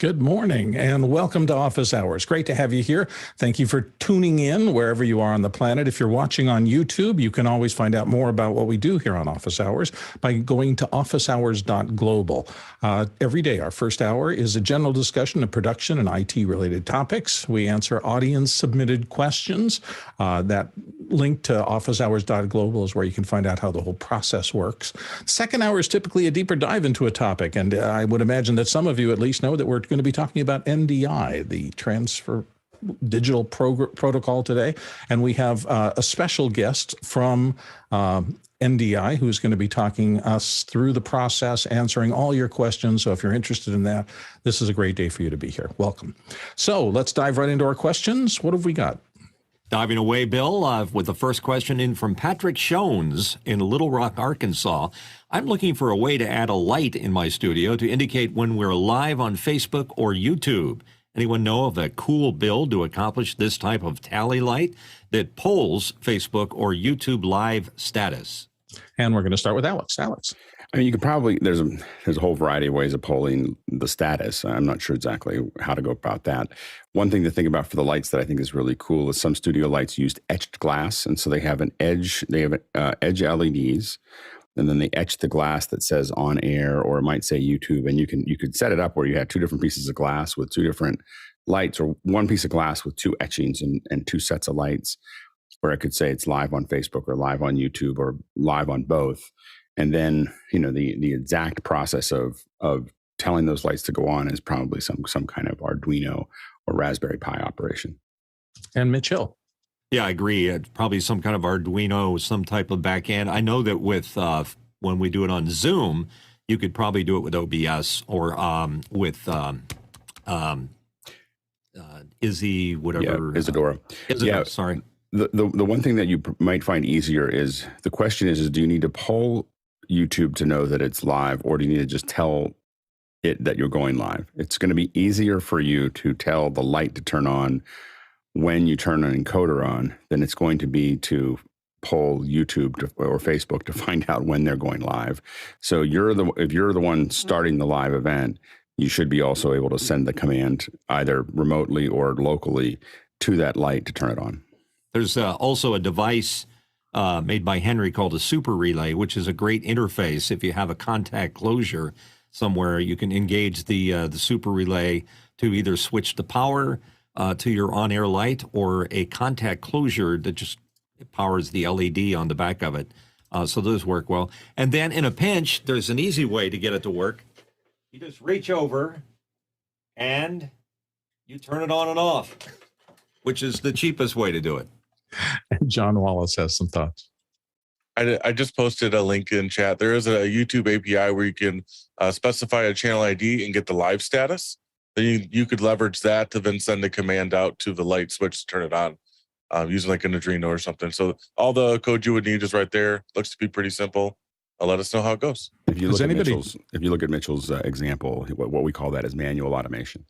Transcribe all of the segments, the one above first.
Good morning and welcome to Office Hours. Great to have you here. Thank you for tuning in wherever you are on the planet. If you're watching on YouTube, you can always find out more about what we do here on Office Hours by going to officehours.global. Every day, our first hour is a general discussion of production and IT-related topics. We answer audience-submitted questions. That link to officehours.global is where you can find out how the whole process works. Second hour is typically a deeper dive into a topic, and I would imagine that some of you at least know that we're going to be talking about NDI, the transfer digital protocol today. And we have a special guest from NDI who's going to be talking us through the process, answering all your questions. So if you're interested in that, this is a great day for you to be here. Welcome. So let's dive right into our questions. What have we got? Diving away, Bill, with the first question in from Patrick Shones in Little Rock, Arkansas. I'm looking for a way to add a light in my studio to indicate when we're live on Facebook or YouTube. Anyone know of a cool build to accomplish this type of tally light that polls Facebook or YouTube live status? And we're going to start with Alex. Alex. I mean, you could probably, there's a whole variety of ways of polling the status. I'm not sure exactly how to go about that. One thing to think about for the lights that I think is really cool is some studio lights used etched glass. And so they have an edge, edge LEDs, and then they etch the glass that says on air, or it might say YouTube. And you could set it up where you had two different pieces of glass with two different lights, or one piece of glass with two etchings and two sets of lights, where I could say it's live on Facebook or live on YouTube or live on both. And then, you know, the exact process of telling those lights to go on is probably some kind of Arduino or Raspberry Pi operation. And Mitchell. Yeah, I agree. It's probably some kind of Arduino, some type of back end. I know that with when we do it on Zoom, you could probably do it with OBS or with Izzy, whatever. Yeah, Isadora. Isadora, sorry. The one thing that you might find easier is the question is do you need to poll YouTube to know that it's live, or do you need to just tell it that you're going live? It's going to be easier for you to tell the light to turn on when you turn an encoder on than it's going to be to poll YouTube or Facebook to find out when they're going live. So if you're the one starting the live event, you should be also able to send the command either remotely or locally to that light to turn it on. There's also a device made by Henry called a super relay, which is a great interface. If you have a contact closure somewhere, you can engage the super relay to either switch the power to your on-air light or a contact closure that just powers the LED on the back of it. So those work well. And then in a pinch, there's an easy way to get it to work. You just reach over and you turn it on and off, which is the cheapest way to do it. And John Wallace has some thoughts. I just posted a link in chat. There is a YouTube API where you can specify a channel ID and get the live status. Then you could leverage that to then send a command out to the light switch to turn it on using like an Arduino or something. So all the code you would need is right there. Looks to be pretty simple. Let us know how it goes. If you look at Mitchell's example, what we call that is manual automation.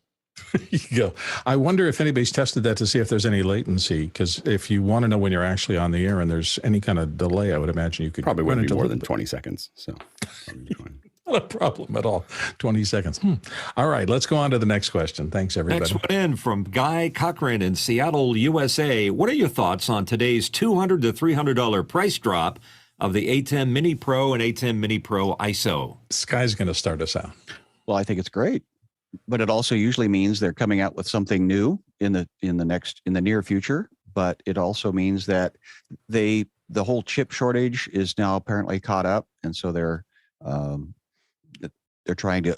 You go. I wonder if anybody's tested that to see if there's any latency, because if you want to know when you're actually on the air and there's any kind of delay, I would imagine you could probably wouldn't be more than 20 seconds. So not a problem at all. 20 seconds. All right, let's go on to the next question. Thanks, everybody. Next one in from Guy Cochran in Seattle, USA. What are your thoughts on today's $200 to $300 price drop of the A10 Mini Pro and A10 Mini Pro ISO? Sky's going to start us out. Well, I think it's great. But it also usually means they're coming out with something new in the near future. But it also means that the whole chip shortage is now apparently caught up, and so they're trying to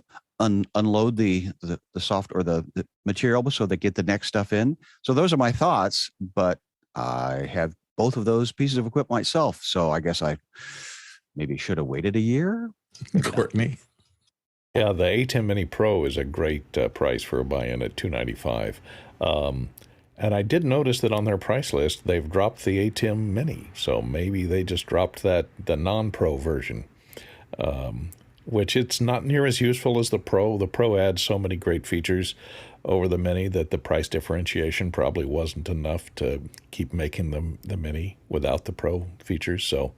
unload the soft or the material so they get the next stuff in. So those are my thoughts. But I have both of those pieces of equipment myself, so I guess I maybe should have waited a year. Courtney. Yeah, the A10 Mini Pro is a great price for a buy-in at $295. And I did notice that on their price list, they've dropped the A10 Mini. So maybe they just dropped the non-Pro version. which it's not near as useful as the Pro. The Pro adds so many great features over the Mini that the price differentiation probably wasn't enough to keep making the Mini without the Pro features. So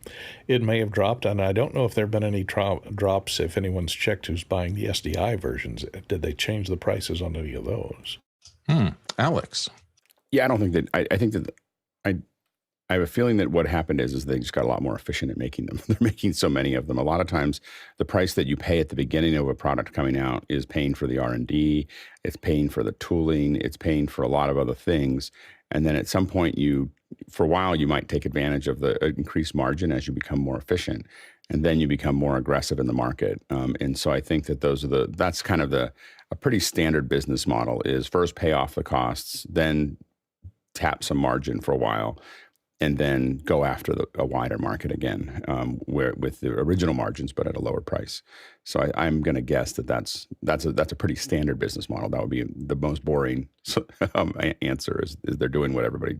it may have dropped, and I don't know if there have been any drops. If anyone's checked who's buying the SDI versions, did they change the prices on any of those? Alex. Yeah, I don't think that. I think that I have a feeling that what happened is they just got a lot more efficient at making them. They're making so many of them. A lot of times, the price that you pay at the beginning of a product coming out is paying for the R&D, it's paying for the tooling, it's paying for a lot of other things. And then at some point, for a while, you might take advantage of the increased margin as you become more efficient, and then you become more aggressive in the market. And so I think that that's kind of a pretty standard business model is first pay off the costs, then tap some margin for a while, and then go after a wider market again, where with the original margins, but at a lower price. So I'm going to guess that's a pretty standard business model. That would be the most boring answer is they're doing what everybody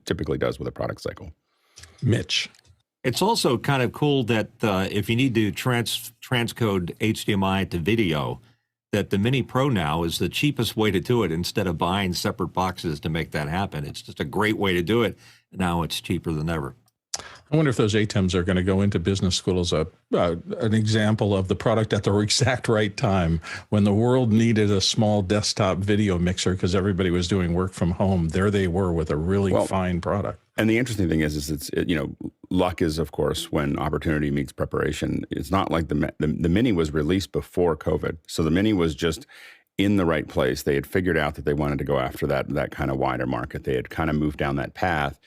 typically does with a product cycle. Mitch. It's also kind of cool that if you need to transcode HDMI to video, that the Mini Pro now is the cheapest way to do it instead of buying separate boxes to make that happen. It's just a great way to do it. Now it's cheaper than ever. I wonder if those ATEMs are going to go into business school as an example of the product at the exact right time when the world needed a small desktop video mixer because everybody was doing work from home. There they were with a really fine product. And the interesting thing is luck is, of course, when opportunity meets preparation. It's not like the Mini was released before COVID. So the Mini was just in the right place. They had figured out that they wanted to go after that kind of wider market. They had kind of moved down that path.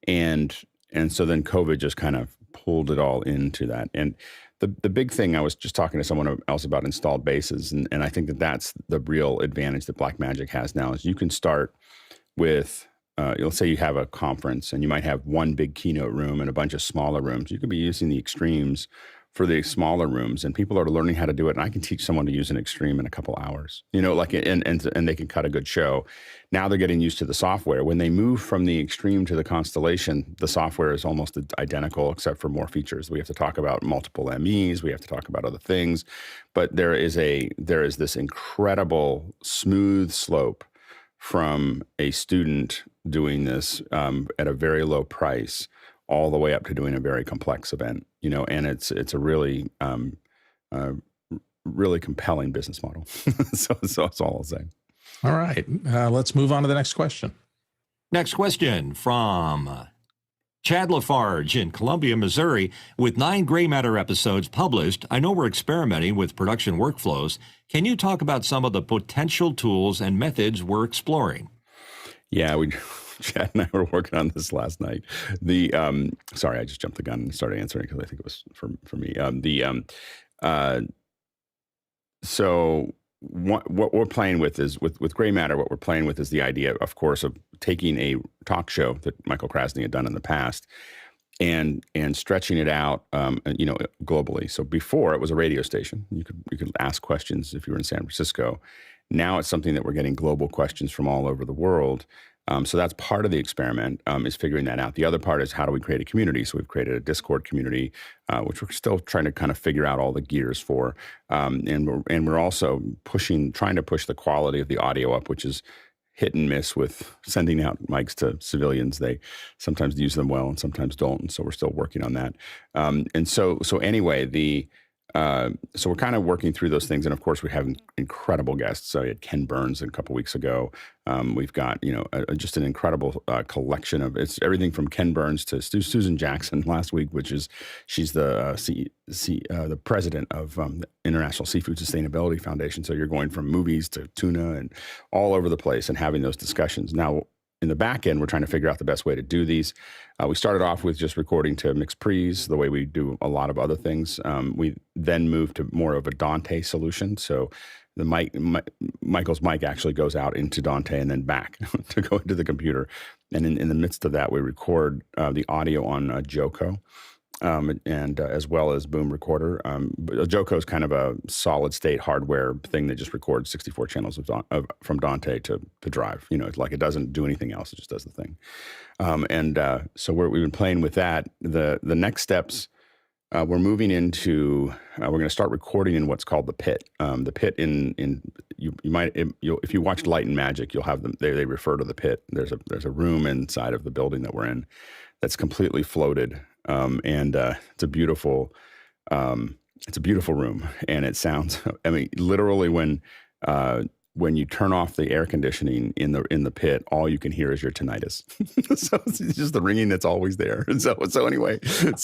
And so then COVID just kind of pulled it all into that. And the big thing, I was just talking to someone else about installed bases. And I think that's the real advantage that BlackMagic has now is you can start with, let's say you have a conference and you might have one big keynote room and a bunch of smaller rooms. You could be using the extremes for the smaller rooms, and people are learning how to do it. And I can teach someone to use an extreme in a couple hours, and they can cut a good show. Now they're getting used to the software. When they move from the extreme to the constellation, the software is almost identical except for more features. We have to talk about multiple MEs. We have to talk about other things, but there is this incredible smooth slope from a student doing this at a very low price all the way up to doing a very complex event, and it's a really, really compelling business model. So that's all I'll say. All right. Let's move on to the next question. Next question from Chad Lafarge in Columbia, Missouri. With 9 Gray Matter episodes published, I know we're experimenting with production workflows. Can you talk about some of the potential tools and methods we're exploring? Yeah, Chad and I were working on this last night. Sorry, I just jumped the gun and started answering because I think it was for me. So what we're playing with is with Gray Matter. What we're playing with is the idea, of course, of taking a talk show that Michael Krasny had done in the past and stretching it out, globally. So before it was a radio station. You could ask questions if you were in San Francisco. Now it's something that we're getting global questions from all over the world. So that's part of the experiment, is figuring that out. The other part is how do we create a community? So we've created a Discord community, which we're still trying to kind of figure out all the gears for. And we're also trying to push the quality of the audio up, which is hit and miss with sending out mics to civilians. They sometimes use them well and sometimes don't. And so we're still working on that. So anyway, so we're kind of working through those things. And of course, we have incredible guests. So we had Ken Burns a couple weeks ago. We've got, just an incredible collection of, it's everything from Ken Burns to Susan Jackson last week, she's the president of the International Seafood Sustainability Foundation. So you're going from movies to tuna and all over the place and having those discussions. Now, in the back end, we're trying to figure out the best way to do these. We started off with just recording to mix pre's, the way we do a lot of other things. We then moved to more of a Dante solution. So the Michael's mic actually goes out into Dante and then back to go into the computer. And in the midst of that, we record the audio on Joco. And as well as Boom Recorder. Joco is kind of a solid state hardware thing that just records 64 channels from Dante to Drive. It's like it doesn't do anything else; it just does the thing. So we've been playing with that. The next steps we're moving into. We're going to start recording in what's called the pit. The pit if you watch Light and Magic, you'll have them. They refer to the pit. There's a room inside of the building that we're in that's completely floated, and it's a beautiful room, and it sounds. I mean, literally when you turn off the air conditioning in the pit, all you can hear is your tinnitus. So it's just the ringing that's always there. And so anyway, it's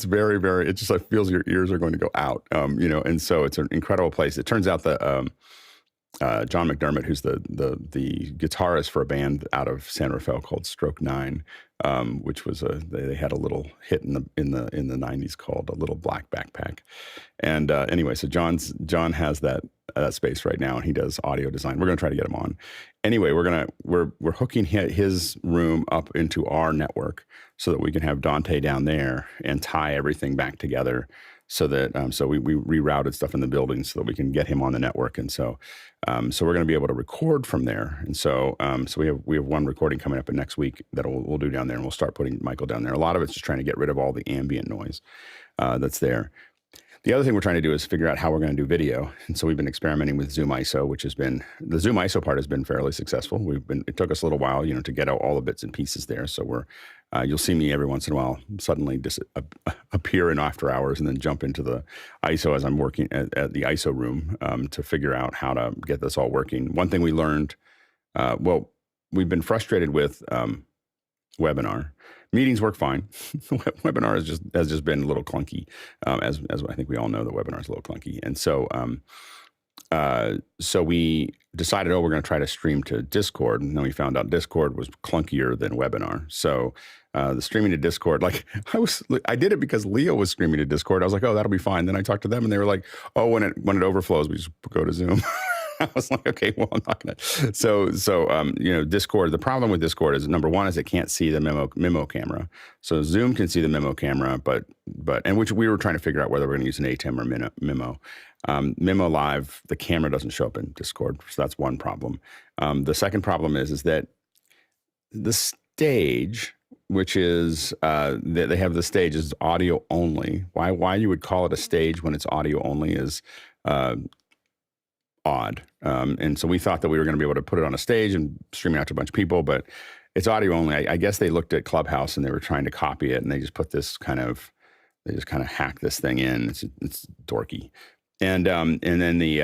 very, very, it just like feels your ears are going to go out, and so it's an incredible place. It turns out that John McDermott, who's the guitarist for a band out of San Rafael called Stroke 9, which was they had a little hit in the 90s called A Little Black Backpack. And anyway, so John has that space right now, and he does audio design. We're going to try to get him on. Anyway, we're hooking his room up into our network so that we can have Dante down there and tie everything back together. So that we rerouted stuff in the building so that we can get him on the network, and so we're going to be able to record from there. And so we have one recording coming up next week that we'll do down there, and we'll start putting Michael down there. A lot of it's just trying to get rid of all the ambient noise that's there. The other thing we're trying to do is figure out how we're going to do video. And so we've been experimenting with Zoom ISO, which has been, the Zoom ISO part has been fairly successful. It took us a little while, to get out all the bits and pieces there. So you'll see me every once in a while suddenly appear in after hours and then jump into the ISO as I'm working at the ISO room to figure out how to get this all working. One thing we learned, we've been frustrated with webinar. Meetings work fine. Webinar has just been a little clunky, as I think we all know that webinar is a little clunky. And so so we decided, we're going to try to stream to Discord, and then we found out Discord was clunkier than webinar. So the streaming to Discord, I did it because Leo was streaming to Discord. I was like, that'll be fine. Then I talked to them, and they were like, when it overflows, we just go to Zoom. I was like, okay, well, I'm not going to. So Discord, the problem with Discord is, number one, is it can't see the memo camera. So Zoom can see the memo camera, but which we were trying to figure out whether we're going to use an ATEM or memo. Memo Live, the camera doesn't show up in Discord. So that's one problem. The second problem is that the stage, which is, they have the stage is audio only. Why you would call it a stage when it's audio only is, odd. And so we thought that we were going to be able to put it on a stage and stream it out to a bunch of people, but it's audio only. I guess they looked at Clubhouse and they were trying to copy it, and they just put this they just kind of hack this thing in. It's dorky. And then they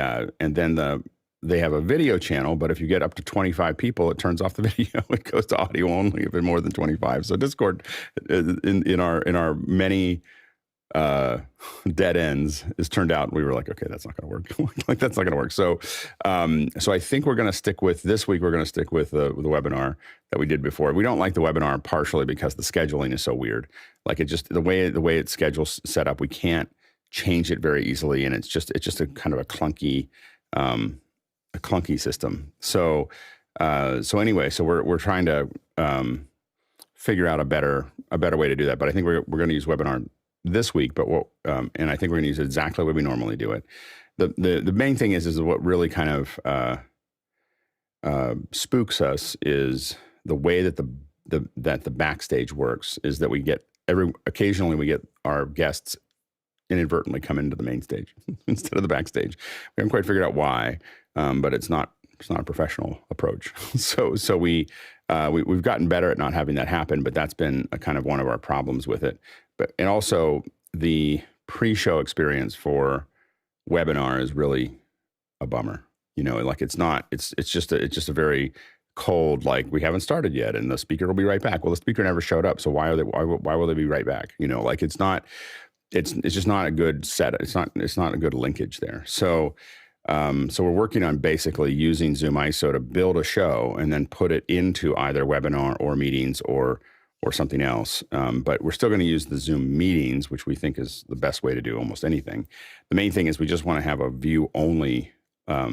have a video channel, but if you get up to 25 people, it turns off the video. It goes to audio only if it's more than 25. So Discord, in our many dead ends, has turned out, we were like, okay, that's not going to work. That's not going to work. So I think we're going to stick with this week. We're going to stick with the webinar that we did before. We don't like the webinar partially because the scheduling is so weird. Like, it just, the way it's scheduled set up, we can't change it very easily, and it's just a kind of a clunky system. So anyway, so we're trying to figure out a better way to do that. But I think we're going to use webinar this week, but and I think we're going to use it exactly the way we normally do it. The main thing is what really kind of spooks us is the way that the backstage works. Is that occasionally we get our guests inadvertently come into the main stage instead of the backstage. We haven't quite figured out why, but it's not a professional approach. So we've gotten better at not having that happen, but that's been a kind of one of our problems with it. And also the pre-show experience for webinar is really a bummer. It's just a very cold, like, we haven't started yet and the speaker will be right back. Well, the speaker never showed up, so why will they be right back? It's just not a good set. It's not a good linkage there. So we're working on basically using Zoom ISO to build a show and then put it into either webinar or meetings or something else. But we're still going to use the Zoom meetings, which we think is the best way to do almost anything. The main thing is we just want to have a view only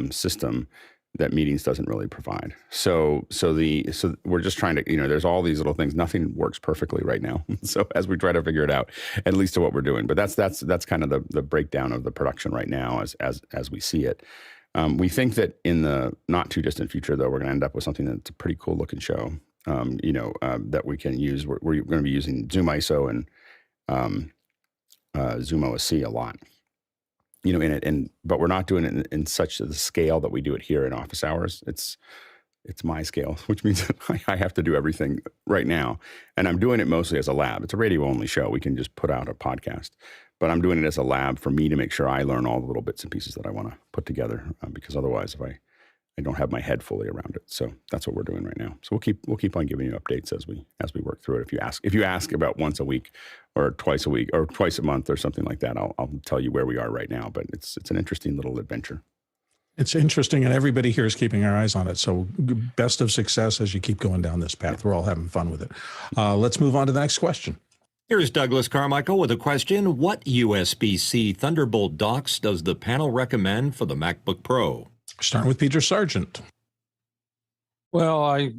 system that meetings doesn't really provide. So we're just trying to, there's all these little things. Nothing works perfectly right now. So as we try to figure it out, at least to what we're doing, but that's kind of the breakdown of the production right now as we see it. We think that in the not too distant future, though, we're going to end up with something that's a pretty cool looking show. That we can use. We're going to be using Zoom ISO Zoom OSC a lot, in it. But we're not doing it in such a scale that we do it here in office hours. It's my scale, which means I have to do everything right now. And I'm doing it mostly as a lab. It's a radio only show. We can just put out a podcast, but I'm doing it as a lab for me to make sure I learn all the little bits and pieces that I want to put together, because otherwise if I don't have my head fully around it. So that's what we're doing right now. So we'll keep on giving you updates as we work through it. If you ask about once a week or twice a week or twice a month or something like that, I'll tell you where we are right now. But it's an interesting little adventure. It's interesting, and everybody here is keeping our eyes on it. So best of success as you keep going down this path. We're all having fun with it. Let's move on to the next question. Here's Douglas Carmichael with a question. What USB-C Thunderbolt docks does the panel recommend for the MacBook Pro? Starting with Peter Sargent. Well,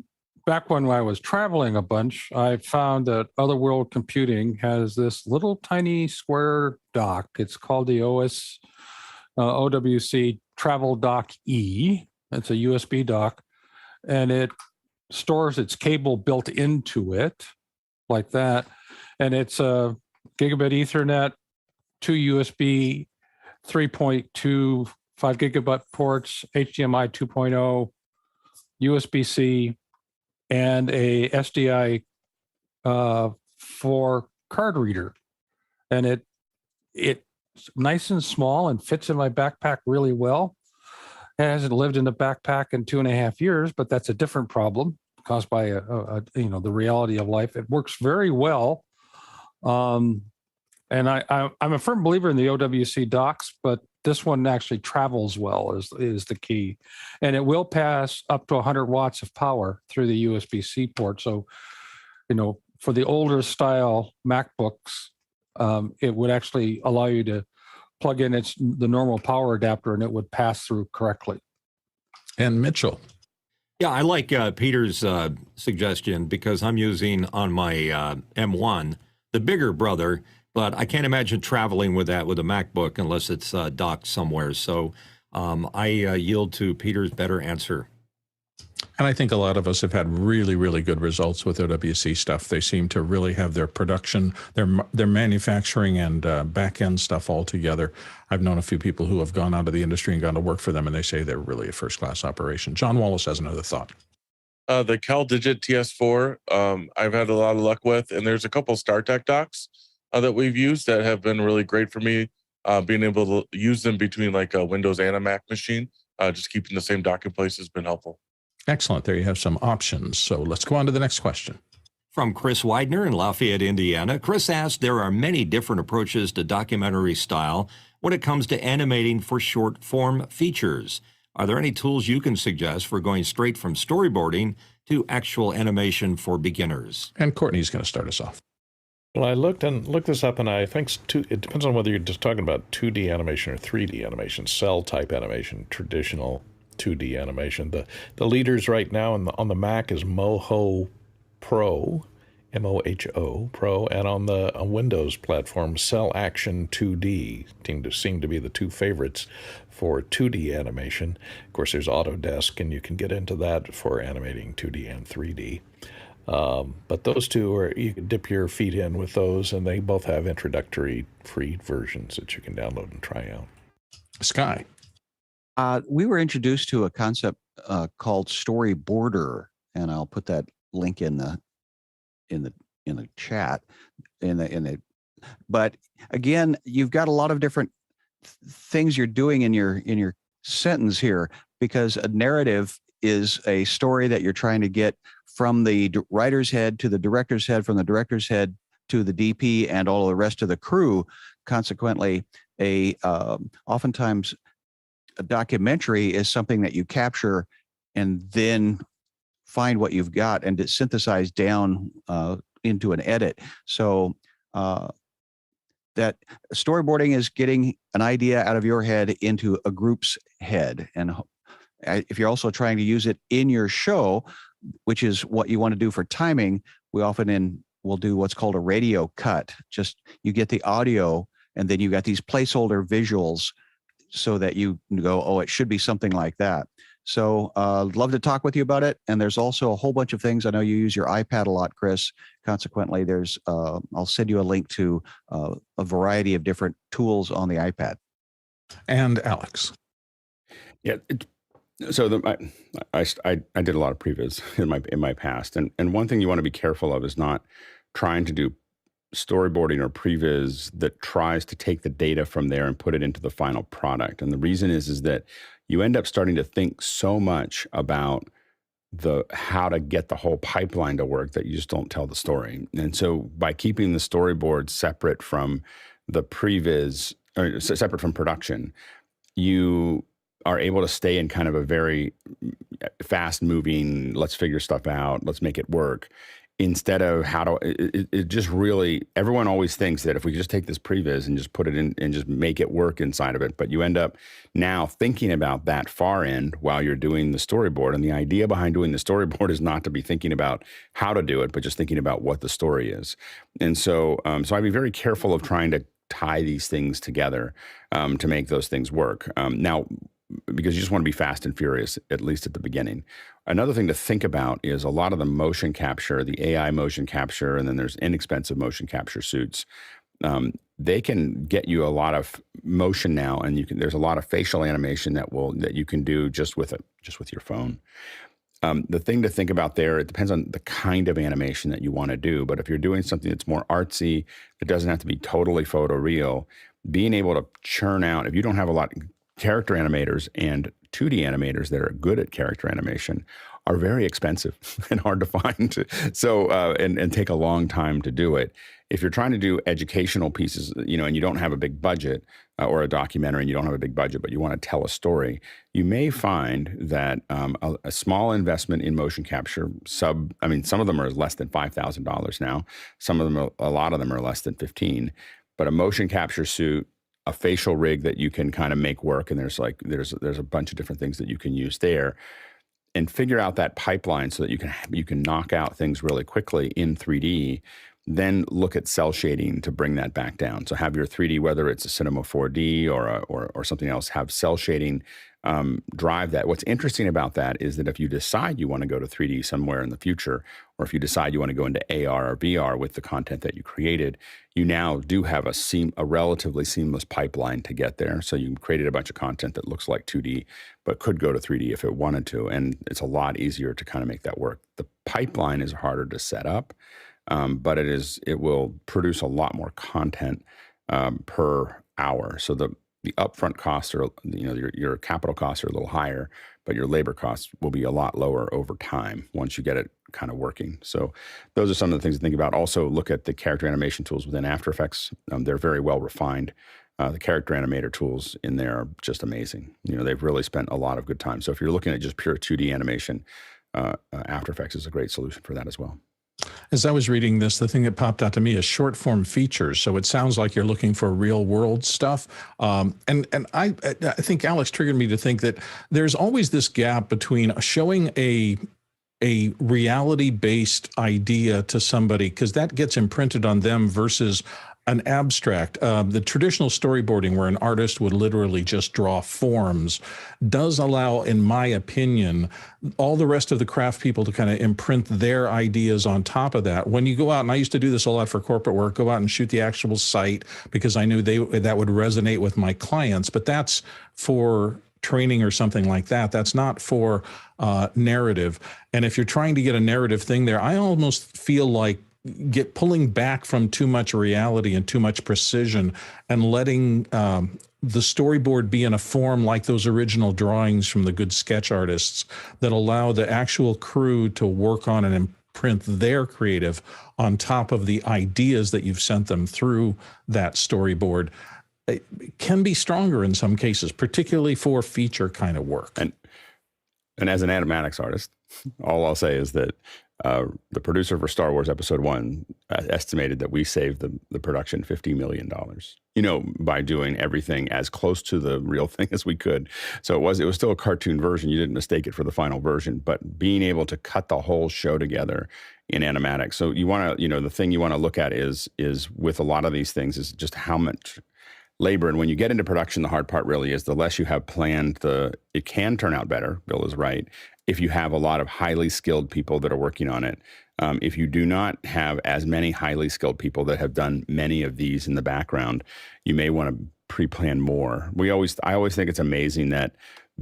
back when I was traveling a bunch, I found that Other World Computing has this little tiny square dock. It's called the OWC Travel Dock E. It's a USB dock, and it stores its cable built into it like that. And it's a gigabit Ethernet, 2 USB 3.2 5 gigabit ports, HDMI 2.0, USB-C, and a SDI for card reader. And it's nice and small and fits in my backpack really well. It hasn't lived in the backpack in 2.5 years, but that's a different problem caused by the reality of life. It works very well. And I'm a firm believer in the OWC docks, but this one actually travels well is the key. And it will pass up to 100 watts of power through the USB-C port. So, for the older style MacBooks, it would actually allow you to plug in the normal power adapter and it would pass through correctly. And Mitchell. Yeah, I like Peter's suggestion because I'm using on my M1, the bigger brother, but I can't imagine traveling with that with a MacBook unless it's docked somewhere. So I yield to Peter's better answer. And I think a lot of us have had really, really good results with OWC stuff. They seem to really have their production, their manufacturing and back-end stuff all together. I've known a few people who have gone out of the industry and gone to work for them, and they say they're really a first-class operation. John Wallace has another thought. The CalDigit TS4, I've had a lot of luck with, and there's a couple StarTech docks that we've used that have been really great for me, being able to use them between like a Windows and a Mac machine. Just keeping the same dock in place has been helpful. Excellent. There you have some options. So let's go on to the next question. From Chris Widener in Lafayette, Indiana. Chris asked, there are many different approaches to documentary style when it comes to animating for short form features. Are there any tools you can suggest for going straight from storyboarding to actual animation for beginners? And Courtney's going to start us off. Well, I looked this up, and I think it depends on whether you're just talking about 2D animation or 3D animation, cell type animation, traditional 2D animation. The leaders right now on the Mac is Moho Pro, M-O-H-O Pro, and on the Windows platform, Cell Action 2D seem to be the two favorites for 2D animation. Of course, there's Autodesk, and you can get into that for animating 2D and 3D. But those two you can dip your feet in with those, and they both have introductory free versions that you can download and try out. Sky. We were introduced to a concept called Storyboarder, and I'll put that link in the chat. But again, you've got a lot of different things you're doing in your sentence here, because a narrative is a story that you're trying to get from the writer's head to the director's head, from the director's head to the DP and all of the rest of the crew. Consequently, oftentimes a documentary is something that you capture and then find what you've got and it's synthesized down into an edit. So that storyboarding is getting an idea out of your head into a group's head. And if you're also trying to use it in your show, which is what you want to do for timing, we often will do what's called a radio cut. Just you get the audio and then you got these placeholder visuals so that you go, oh, it should be something like that. So love to talk with you about it. And there's also a whole bunch of things. I know you use your iPad a lot, Chris. Consequently, there's I'll send you a link to a variety of different tools on the iPad. And Alex. Yeah. So I did a lot of previs in my past, and one thing you want to be careful of is not trying to do storyboarding or previs that tries to take the data from there and put it into the final product. And the reason is that you end up starting to think so much about how to get the whole pipeline to work that you just don't tell the story. And so by keeping the storyboard separate from the previs, or separate from production, you are able to stay in kind of a very fast moving, let's figure stuff out, let's make it work, instead of it just really, everyone always thinks that if we just take this previs and just put it in and just make it work inside of it, but you end up now thinking about that far end while you're doing the storyboard. And the idea behind doing the storyboard is not to be thinking about how to do it, but just thinking about what the story is. And so I'd be very careful of trying to tie these things together to make those things work. Now, because you just want to be fast and furious, at least at the beginning. Another thing to think about is a lot of the motion capture, the AI motion capture, and then there's inexpensive motion capture suits. They can get you a lot of motion now, and there's a lot of facial animation that you can do just with your phone. The thing to think about there, it depends on the kind of animation that you want to do. But if you're doing something that's more artsy, that doesn't have to be totally photoreal, being able to churn out, if you don't have a lot, character animators and 2D animators that are good at character animation are very expensive and hard to find. So, and take a long time to do it. If you're trying to do educational pieces, and you don't have a big budget, or a documentary and you don't have a big budget, but you want to tell a story, you may find that a small investment in motion capture, some of them are less than $5,000 now. Some of them, a lot of them are less than 15. But a motion capture suit, a facial rig that you can kind of make work, and there's a bunch of different things that you can use there, and figure out that pipeline so that you can knock out things really quickly in 3D. Then look at cell shading to bring that back down. So have your 3D, whether it's a Cinema 4D or something else, have cell shading drive that. What's interesting about that is that if you decide you want to go to 3D somewhere in the future, or if you decide you want to go into AR or VR with the content that you created, you now do have a relatively seamless pipeline to get there. So you created a bunch of content that looks like 2D, but could go to 3D if it wanted to. And it's a lot easier to kind of make that work. The pipeline is harder to set up. But it will produce a lot more content per hour. So the upfront costs are, your capital costs are a little higher, but your labor costs will be a lot lower over time once you get it kind of working. So those are some of the things to think about. Also, look at the character animation tools within After Effects. They're very well refined. The character animator tools in there are just amazing. They've really spent a lot of good time. So if you're looking at just pure 2D animation, After Effects is a great solution for that as well. As I was reading this, the thing that popped out to me is short form features. So it sounds like you're looking for real world stuff. And I think Alex triggered me to think that there's always this gap between showing a reality based idea to somebody, because that gets imprinted on them, versus an abstract. The traditional storyboarding, where an artist would literally just draw forms, does allow, in my opinion, all the rest of the craft people to kind of imprint their ideas on top of that. When you go out, and I used to do this a lot for corporate work, go out and shoot the actual site because I knew that would resonate with my clients, but that's for training or something like that. That's not for narrative. And if you're trying to get a narrative thing there, I almost feel like pulling back from too much reality and too much precision, and letting the storyboard be in a form like those original drawings from the good sketch artists that allow the actual crew to work on and imprint their creative on top of the ideas that you've sent them through that storyboard. It can be stronger in some cases, particularly for feature kind of work. And as an animatics artist, all I'll say is that the producer for Star Wars Episode 1 estimated that we saved the production $50 million, by doing everything as close to the real thing as we could. So it was still a cartoon version. You didn't mistake it for the final version, but being able to cut the whole show together in animatics. So you want to, the thing you want to look at is with a lot of these things is just how much labor. And when you get into production, the hard part really is the less you have planned, it can turn out better. Bill is right. If you have a lot of highly skilled people that are working on it. If you do not have as many highly skilled people that have done many of these in the background, you may want to pre-plan more. I always think it's amazing that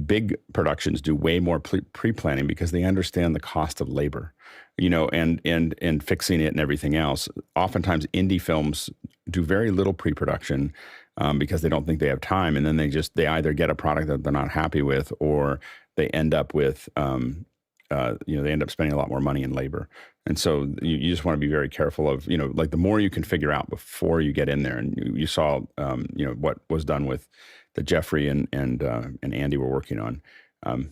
big productions do way more pre-planning because they understand the cost of labor, and fixing it and everything else. Oftentimes indie films do very little pre-production because they don't think they have time. And then they either get a product that they're not happy with, or they end up with, they end up spending a lot more money in labor. And so you just want to be very careful of, like the more you can figure out before you get in there. And you saw, what was done with that Jeffrey and Andy were working on.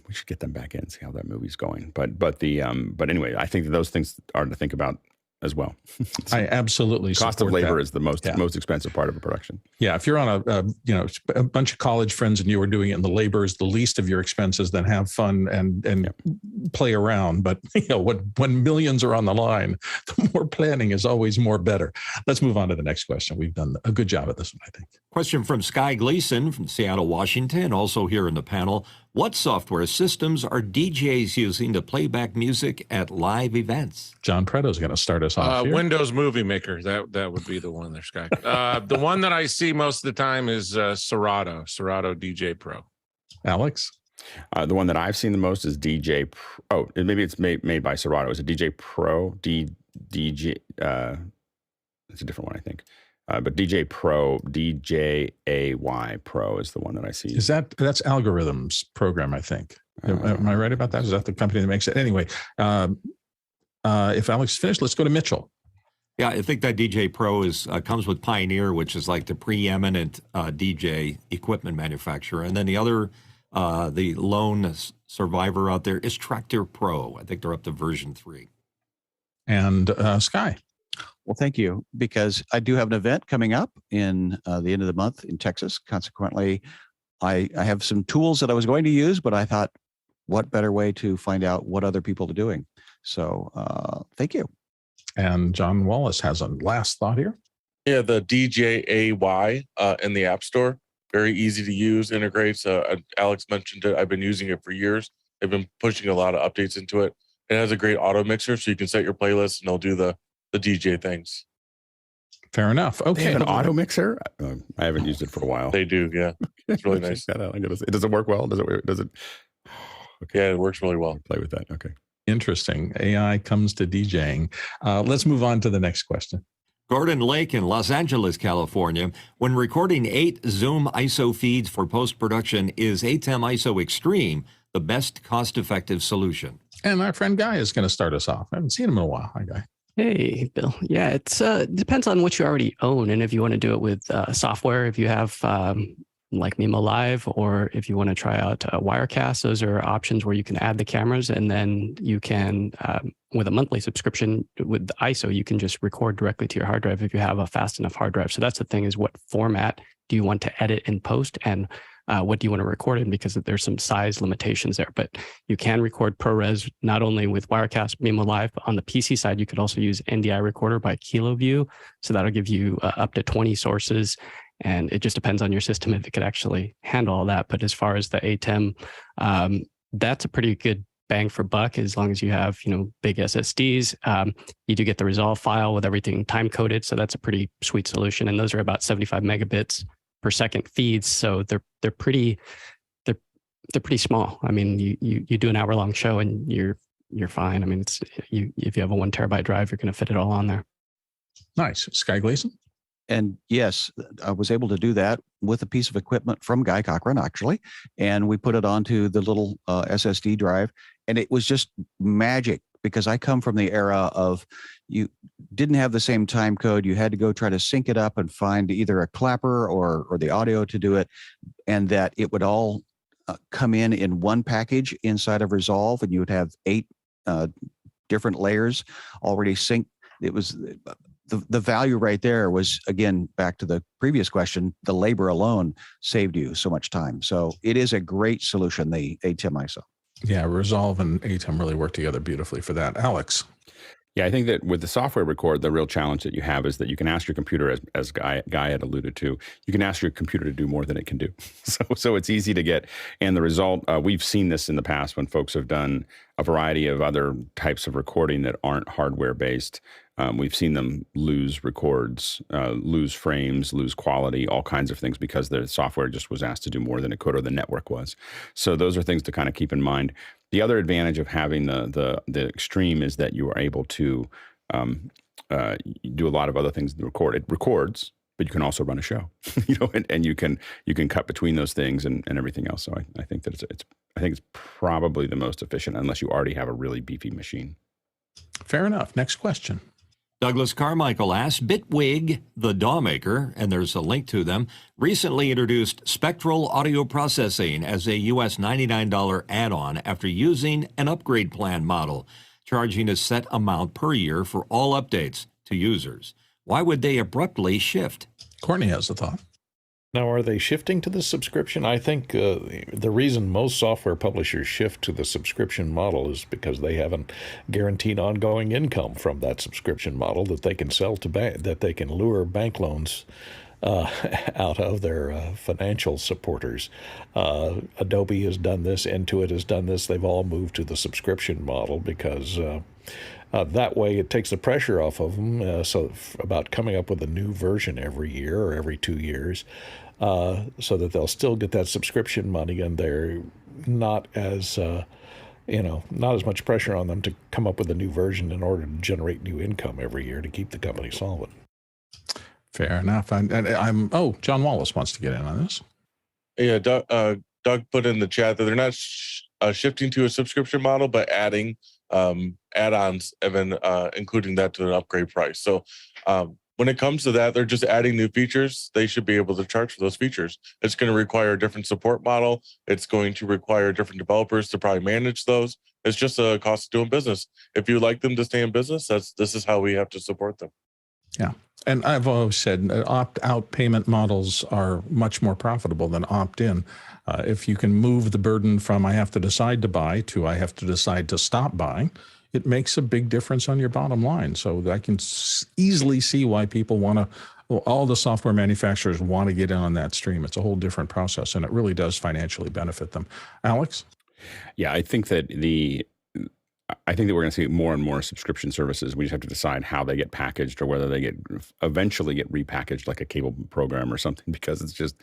We should get them back in and see how that movie's going. But anyway, I think that those things are to think about as well. I absolutely cost of labor is the most expensive part of a production. Yeah, if you're on a bunch of college friends and you are doing it, and the labor is the least of your expenses, then have fun and play around. But when millions are on the line, the more planning is always more better. Let's move on to the next question. We've done a good job at this one, I think. Question from Sky Gleason from Seattle, Washington, also here in the panel. What software systems are DJs using to play back music at live events? John Preto's going to start us off here. Windows Movie Maker. That would be the one there, Sky. The one that I see most of the time is Serato DJ Pro. Alex? The one that I've seen the most is DJ Pro. Oh, maybe it's made by Serato. Is it DJ Pro? DJ. It's a different one, I think. But DJ Pro, DJAY Pro is the one that I see. That's Algorithms program, I think. Am I right about that? Is that the company that makes it? Anyway, if Alex is finished, let's go to Mitchell. Yeah, I think that DJ Pro comes with Pioneer, which is like the preeminent DJ equipment manufacturer. And then the other, the lone survivor out there is Traktor Pro. I think they're up to version 3. And Sky. Well, thank you, because I do have an event coming up in the end of the month in Texas. Consequently, I have some tools that I was going to use, but I thought, what better way to find out what other people are doing? So thank you. And John Wallace has a last thought here. Yeah, the DJAY in the App Store. Very easy to use, integrates. Alex mentioned it. I've been using it for years. They've been pushing a lot of updates into it. It has a great auto mixer, so you can set your playlist and it'll do the DJ things. Fair enough. Okay. They have an auto mixer? I haven't used it for a while. They do, yeah. It's really nice. Does it work well? Does it? Okay. Yeah, it works really well. Play with that. Okay. Interesting. AI comes to DJing. Let's move on to the next question. Gordon Lake in Los Angeles, California. When recording 8 Zoom ISO feeds for post-production, is ATEM ISO Extreme the best cost-effective solution? And our friend Guy is going to start us off. I haven't seen him in a while. Hi, Guy. Hey, Bill. Yeah, it's depends on what you already own, and if you want to do it with software, if you have like Mimo Live, or if you want to try out Wirecast, those are options where you can add the cameras, and then you can, with a monthly subscription with ISO, you can just record directly to your hard drive if you have a fast enough hard drive. So that's the thing, is what format do you want to edit in post, and what do you want to record in, because there's some size limitations there. But you can record ProRes not only with Wirecast, Mimo Live, but on the PC side, you could also use NDI Recorder by KiloView. So that'll give you up to 20 sources. And it just depends on your system if it could actually handle all that. But as far as the ATEM, that's a pretty good bang for buck, as long as you have, big SSDs. You do get the resolve file with everything time coded. So that's a pretty sweet solution. And those are about 75 megabits per second feeds. So they're pretty small. I mean, you do an hour-long show and you're fine. I mean, if you have a 1 terabyte drive, you're going to fit it all on there. Nice. Sky Gleason? And yes, I was able to do that with a piece of equipment from Guy Cochran, actually. And we put it onto the little SSD drive. And it was just magic, because I come from the era of you didn't have the same time code. You had to go try to sync it up and find either a clapper or the audio to do it. And that it would all come in one package inside of Resolve. And you would have 8 different layers already synced. It was... The value right there was, again, back to the previous question, the labor alone saved you so much time. So it is a great solution, the ATEM ISO. Yeah, Resolve and ATEM really work together beautifully for that. Alex? Yeah, I think that with the software record, the real challenge that you have is that you can ask your computer, as Guy had alluded to, you can ask your computer to do more than it can do. So it's easy to get. And the result, we've seen this in the past when folks have done a variety of other types of recording that aren't hardware based. We've seen them lose records, lose frames, lose quality, all kinds of things because the software just was asked to do more than it could, or the network was. So those are things to kind of keep in mind. The other advantage of having the extreme is that you are able to do a lot of other things to record. It records, but you can also run a show, and you can cut between those things and everything else. So I think that it's probably the most efficient, unless you already have a really beefy machine. Fair enough. Next question. Douglas Carmichael asks, Bitwig, the DAW maker, and there's a link to them, recently introduced spectral audio processing as a US $99 add-on after using an upgrade plan model, charging a set amount per year for all updates to users. Why would they abruptly shift? Courtney has a thought. Now, are they shifting to the subscription? I think the reason most software publishers shift to the subscription model is because they haven't guaranteed ongoing income from that subscription model that they can sell to that they can lure bank loans out of their financial supporters. Adobe has done this. Intuit has done this. They've all moved to the subscription model because that way it takes the pressure off of them about coming up with a new version every year or every 2 years. So that they'll still get that subscription money, and they're not as not as much pressure on them to come up with a new version in order to generate new income every year to keep the company solvent. Fair enough. John Wallace wants to get in on this. Yeah, Doug put in the chat that they're not shifting to a subscription model, but adding add-ons and then including that to an upgrade price. So when it comes to that, they're just adding new features. They should be able to charge for those features. It's going to require a different support model. It's going to require different developers to probably manage those. It's just a cost of doing business. If you like them to stay in business, this is how we have to support them. Yeah. And I've always said opt-out payment models are much more profitable than opt-in. If you can move the burden from I have to decide to buy to I have to decide to stop buying, it makes a big difference on your bottom line. So I can easily see why people all the software manufacturers want to get in on that stream. It's a whole different process, and it really does financially benefit them. Alex? Yeah, I think that we're going to see more and more subscription services. We just have to decide how they get packaged, or whether they eventually get repackaged like a cable program or something, because it's just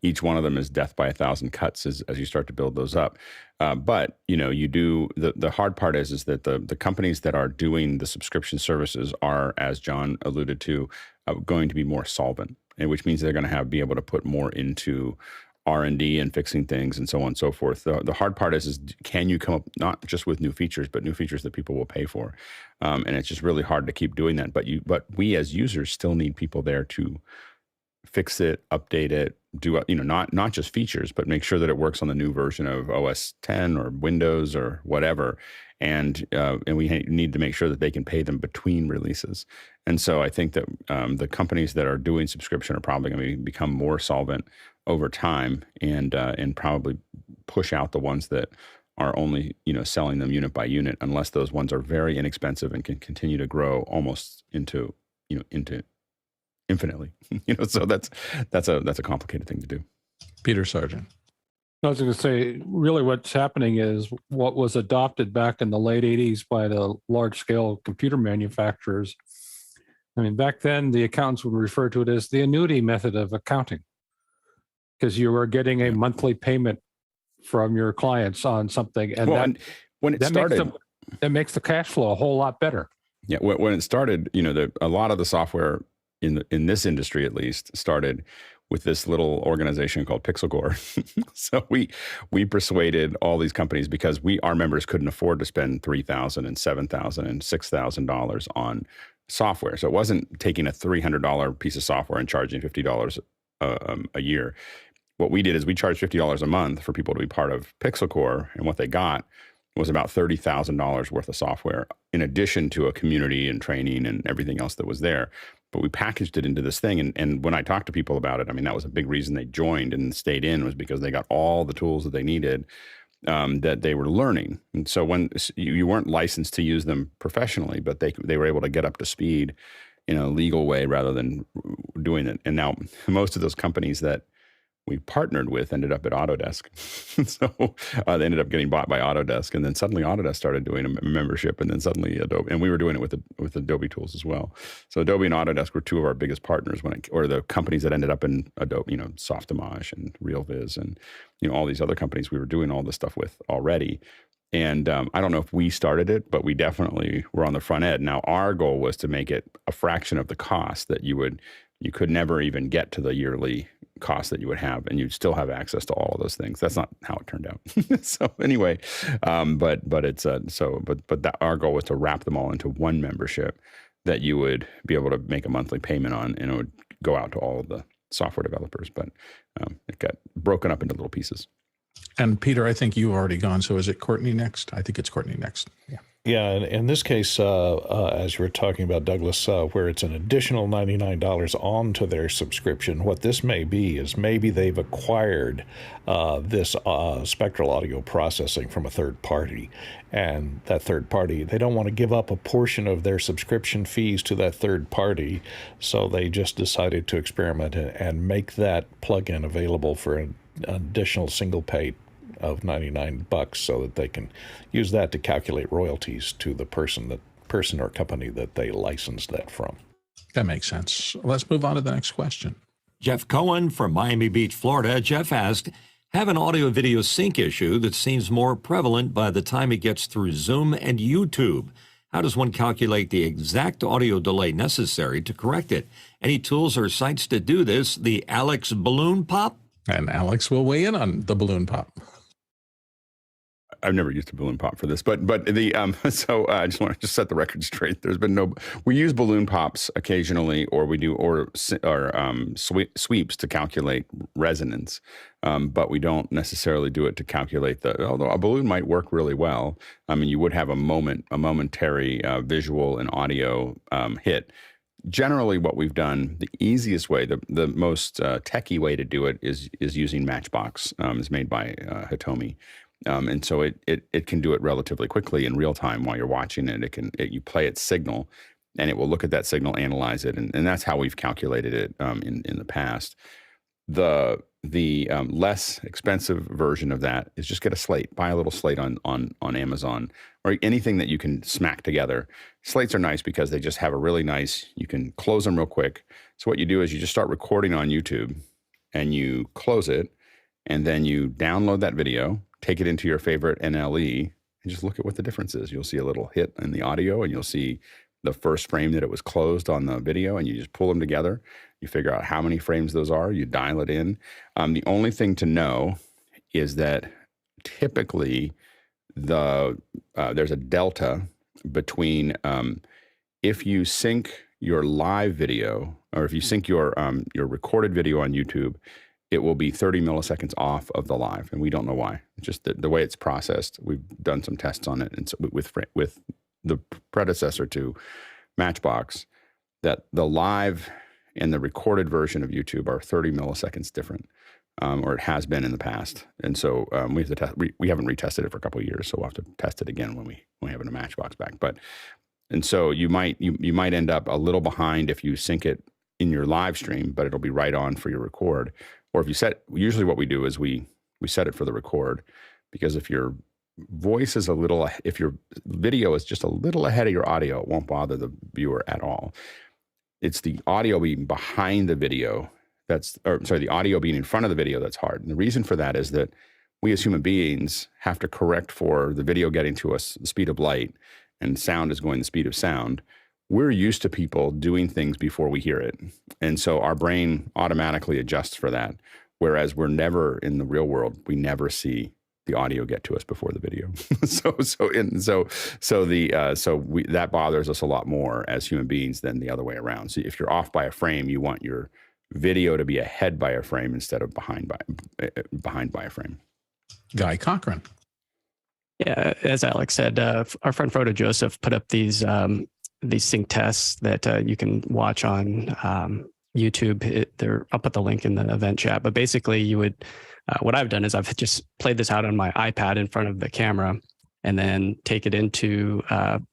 each one of them is death by 1,000 cuts as you start to build those up. But the hard part is that the companies that are doing the subscription services are, as John alluded to, going to be more solvent, and which means they're going to be able to put more into R&D and fixing things and so on and so forth. The hard part is can you come up not just with new features, but new features that people will pay for? And it's just really hard to keep doing that. But we as users still need people there to fix it, update it, do not just features, but make sure that it works on the new version of OS 10 or Windows or whatever. And we need to make sure that they can pay them between releases. And so I think that the companies that are doing subscription are probably going to become more solvent over time, and probably push out the ones that are only selling them unit by unit, unless those ones are very inexpensive and can continue to grow almost into infinitely. So that's a complicated thing to do. Peter Sargent. I was going to say, really what's happening is what was adopted back in the late 80s by the large-scale computer manufacturers. I mean, back then, the accountants would refer to it as the annuity method of accounting, because you were getting a monthly payment from your clients on something. And that makes the cash flow a whole lot better. Yeah, when it started, a lot of the software in this industry, at least, started with this little organization called PixelGore. So we persuaded all these companies, because our members couldn't afford to spend $3,000 and $7,000 and $6,000 on software. So it wasn't taking a $300 piece of software and charging $50 a year. What we did is we charged $50 a month for people to be part of PixelCore, and what they got was about $30,000 worth of software, in addition to a community and training and everything else that was there. But we packaged it into this thing, and when I talked to people about it, I mean, that was a big reason they joined and stayed in, was because they got all the tools that they needed that they were learning. And so when you weren't licensed to use them professionally, but they were able to get up to speed in a legal way rather than doing it. And now most of those companies that we partnered with ended up at Autodesk. So they ended up getting bought by Autodesk, and then suddenly Autodesk started doing a membership, and then suddenly Adobe, and we were doing it with Adobe tools as well. So Adobe and Autodesk were two of our biggest partners or the companies that ended up in Adobe, Softimage and RealViz and all these other companies we were doing all this stuff with already. And I don't know if we started it, but we definitely were on the front end. Now our goal was to make it a fraction of the cost that you could never even get to the yearly cost that you would have, and you'd still have access to all of those things. That's not how it turned out. So anyway, but our goal was to wrap them all into one membership that you would be able to make a monthly payment on, and it would go out to all of the software developers. But it got broken up into little pieces. And Peter, I think you've already gone. So is it Courtney next? I think it's Courtney next. Yeah. Yeah, in this case, as you were talking about, Douglas, where it's an additional $99 onto their subscription, what this may be is maybe they've acquired this spectral audio processing from a third party. And that third party, they don't want to give up a portion of their subscription fees to that third party, so they just decided to experiment and make that plugin available for an additional single pay of $99 so that they can use that to calculate royalties to the person or company that they licensed that from. That makes sense. Let's move on to the next question. Jeff Cohen from Miami Beach, Florida. Jeff asked, have an audio-video sync issue that seems more prevalent by the time it gets through Zoom and YouTube. How does one calculate the exact audio delay necessary to correct it? Any tools or sites to do this? The Alex Balloon Pop? And Alex will weigh in on the balloon pop. I've never used a balloon pop for this, but the so I just want to set the record straight. There's been we use balloon pops occasionally, or we do sweeps to calculate resonance, but we don't necessarily do it to calculate although a balloon might work really well. I mean, you would have a momentary visual and audio hit. Generally, what we've done, the easiest way, the most techie way to do it is using Matchbox. It's made by Hitomi. And so it can do it relatively quickly in real time while you're watching it. You play its signal, and it will look at that signal, analyze it, and that's how we've calculated it in the past. The less expensive version of that is just get a slate. Buy a little slate on Amazon or anything that you can smack together. Slates are nice because they just have a really nice. You can close them real quick. So what you do is you just start recording on YouTube, and you close it, and then you download that video. Take it into your favorite NLE and just look at what the difference is. You'll see a little hit in the audio, and you'll see the first frame that it was closed on the video, and you just pull them together. You figure out how many frames those are. You dial it in. The only thing to know is that typically there's a delta between if you sync your live video, or if you sync your recorded video on YouTube, it will be 30 milliseconds off of the live, and we don't know why. It's just the way it's processed. We've done some tests on it, and so with the predecessor to Matchbox, that the live and the recorded version of YouTube are 30 milliseconds different, or it has been in the past. And so we have to test. We haven't retested it for a couple of years, so we'll have to test it again when we have a Matchbox back. And so you might end up a little behind if you sync it in your live stream, but it'll be right on for your record. Or if you usually what we do is we set it for the record, because if your voice is if your video is just a little ahead of your audio, it won't bother the viewer at all. It's the audio being behind the video the audio being in front of the video that's hard. And the reason for that is that we as human beings have to correct for the video getting to us the speed of light, and sound is going the speed of sound. We're used to people doing things before we hear it. And so our brain automatically adjusts for that. Whereas we're never in the real world, we never see the audio get to us before the video. That bothers us a lot more as human beings than the other way around. So if you're off by a frame, you want your video to be ahead by a frame instead of behind by a frame. Guy Cochran. Yeah, as Alex said, our friend Frodo Joseph put up these sync tests that you can watch on YouTube. I'll put the link in the event chat. But basically, you would. What I've done is I've just played this out on my iPad in front of the camera, and then take it into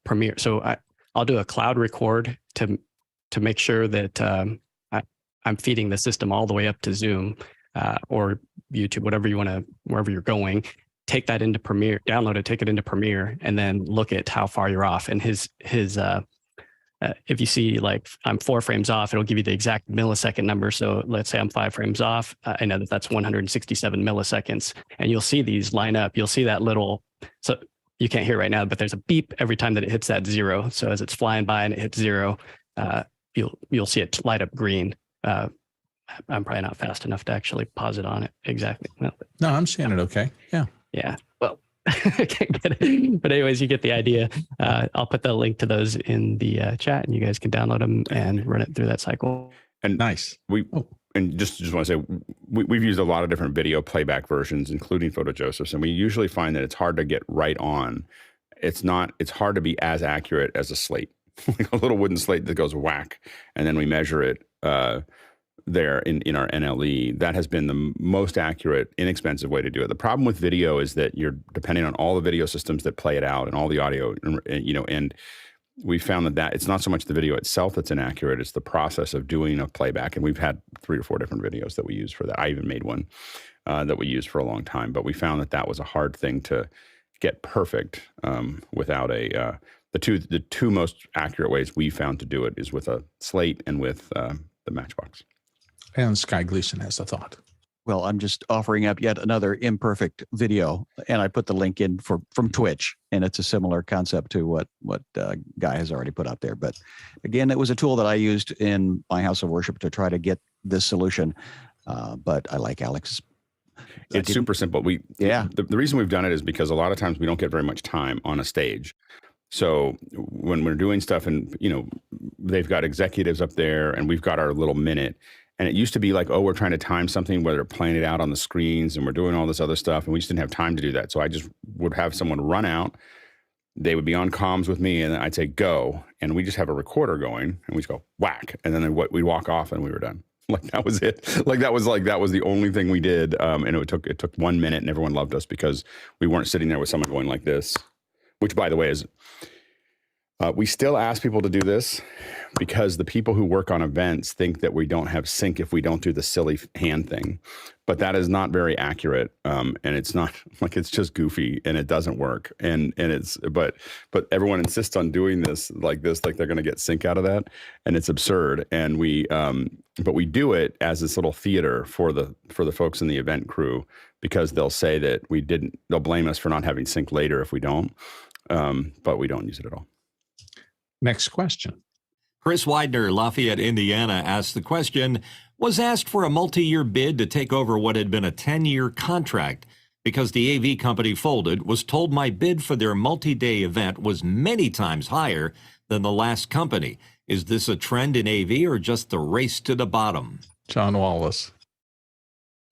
Premiere. So I'll do a cloud record to make sure that I'm feeding the system all the way up to Zoom or YouTube, whatever you want to, wherever you're going. Take that into Premiere, download it, take it into Premiere, and then look at how far you're off. And his if you see like I'm 4 frames off, it'll give you the exact millisecond number. So let's say I'm 5 frames off. I know that that's 167 milliseconds, and you'll see these line up. You'll see that little, so you can't hear right now, but there's a beep every time that it hits that 0. So as it's flying by and it hits 0, you'll see it light up green. I'm probably not fast enough to actually pause it on it exactly. No, I'm seeing it okay. Yeah. Yeah. Well, I can't get it. But anyways, you get the idea. I'll put the link to those in the chat, and you guys can download them and run it through that cycle. And nice. And just want to say, we've used a lot of different video playback versions, including Photo Joseph's, and we usually find that it's hard to get right on. It's hard to be as accurate as a slate, like a little wooden slate that goes whack, and then we measure it there in our NLE. That has been the most accurate, inexpensive way to do it. The problem with video is that you're depending on all the video systems that play it out and all the audio, and we found that it's not so much the video itself that's inaccurate, it's the process of doing a playback. And we've had 3 or 4 different videos that we use for that. I even made one that we used for a long time, but we found that was a hard thing to get perfect without the two most accurate ways we found to do it is with a slate and with the Matchbox. And Sky Gleason has a thought. Well, I'm just offering up yet another imperfect video, and I put the link in from Twitch, and it's a similar concept to what Guy has already put out there. But again, it was a tool that I used in my house of worship to try to get this solution. But I like Alex's. It's super simple. The reason we've done it is because a lot of times we don't get very much time on a stage. So when we're doing stuff, and they've got executives up there, and we've got our little minute. And it used to be like, we're trying to time something where they're playing it out on the screens and we're doing all this other stuff. And we just didn't have time to do that. So I just would have someone run out. They would be on comms with me, and then I'd say, go. And we just have a recorder going, and we just go whack. And then we'd walk off and we were done. Like that was it. That was the only thing we did. And it took 1 minute, and everyone loved us because we weren't sitting there with someone going like this, which by the way is, we still ask people to do this because the people who work on events think that we don't have sync if we don't do the silly hand thing. But that is not very accurate. And it's not like, it's just goofy and it doesn't work. And it's, but everyone insists on doing this, like they're going to get sync out of that. And it's absurd. And but we do it as this little theater for the folks in the event crew, because they'll say that they'll blame us for not having sync later if we don't. But we don't use it at all. Next question. Chris Widener, Lafayette, Indiana, asked the question, was asked for a multi-year bid to take over what had been a 10-year contract. Because the AV company folded, was told my bid for their multi-day event was many times higher than the last company. Is this a trend in AV or just the race to the bottom? John Wallace.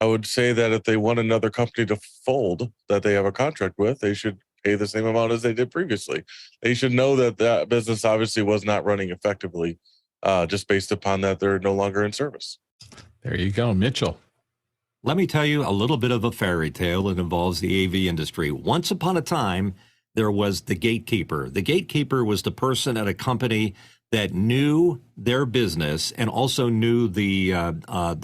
I would say that if they want another company to fold that they have a contract with, they should pay the same amount as they did previously. They should know that business obviously was not running effectively, just based upon that they're no longer in service. There you go, Mitchell. Let me tell you a little bit of a fairy tale that involves the AV industry. Once upon a time, there was the gatekeeper. The gatekeeper was the person at a company that knew their business and also knew the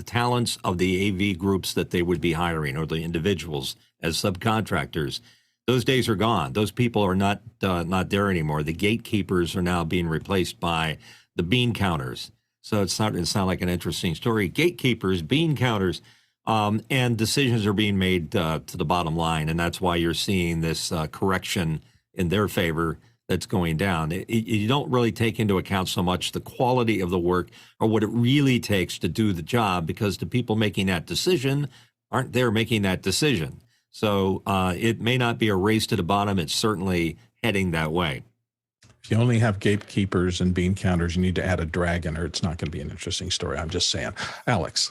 talents of the AV groups that they would be hiring, or the individuals as subcontractors. Those days are gone. Those people are not there anymore. The gatekeepers are now being replaced by the bean counters. So it's not like an interesting story. Gatekeepers, bean counters, and decisions are being made to the bottom line, and that's why you're seeing this correction in their favor that's going down. You don't really take into account so much the quality of the work or what it really takes to do the job, because the people making that decision aren't there making that decision. So it may not be a race to the bottom. It's certainly heading that way. If you only have gatekeepers and bean counters, you need to add a dragon, or it's not going to be an interesting story. I'm just saying. Alex.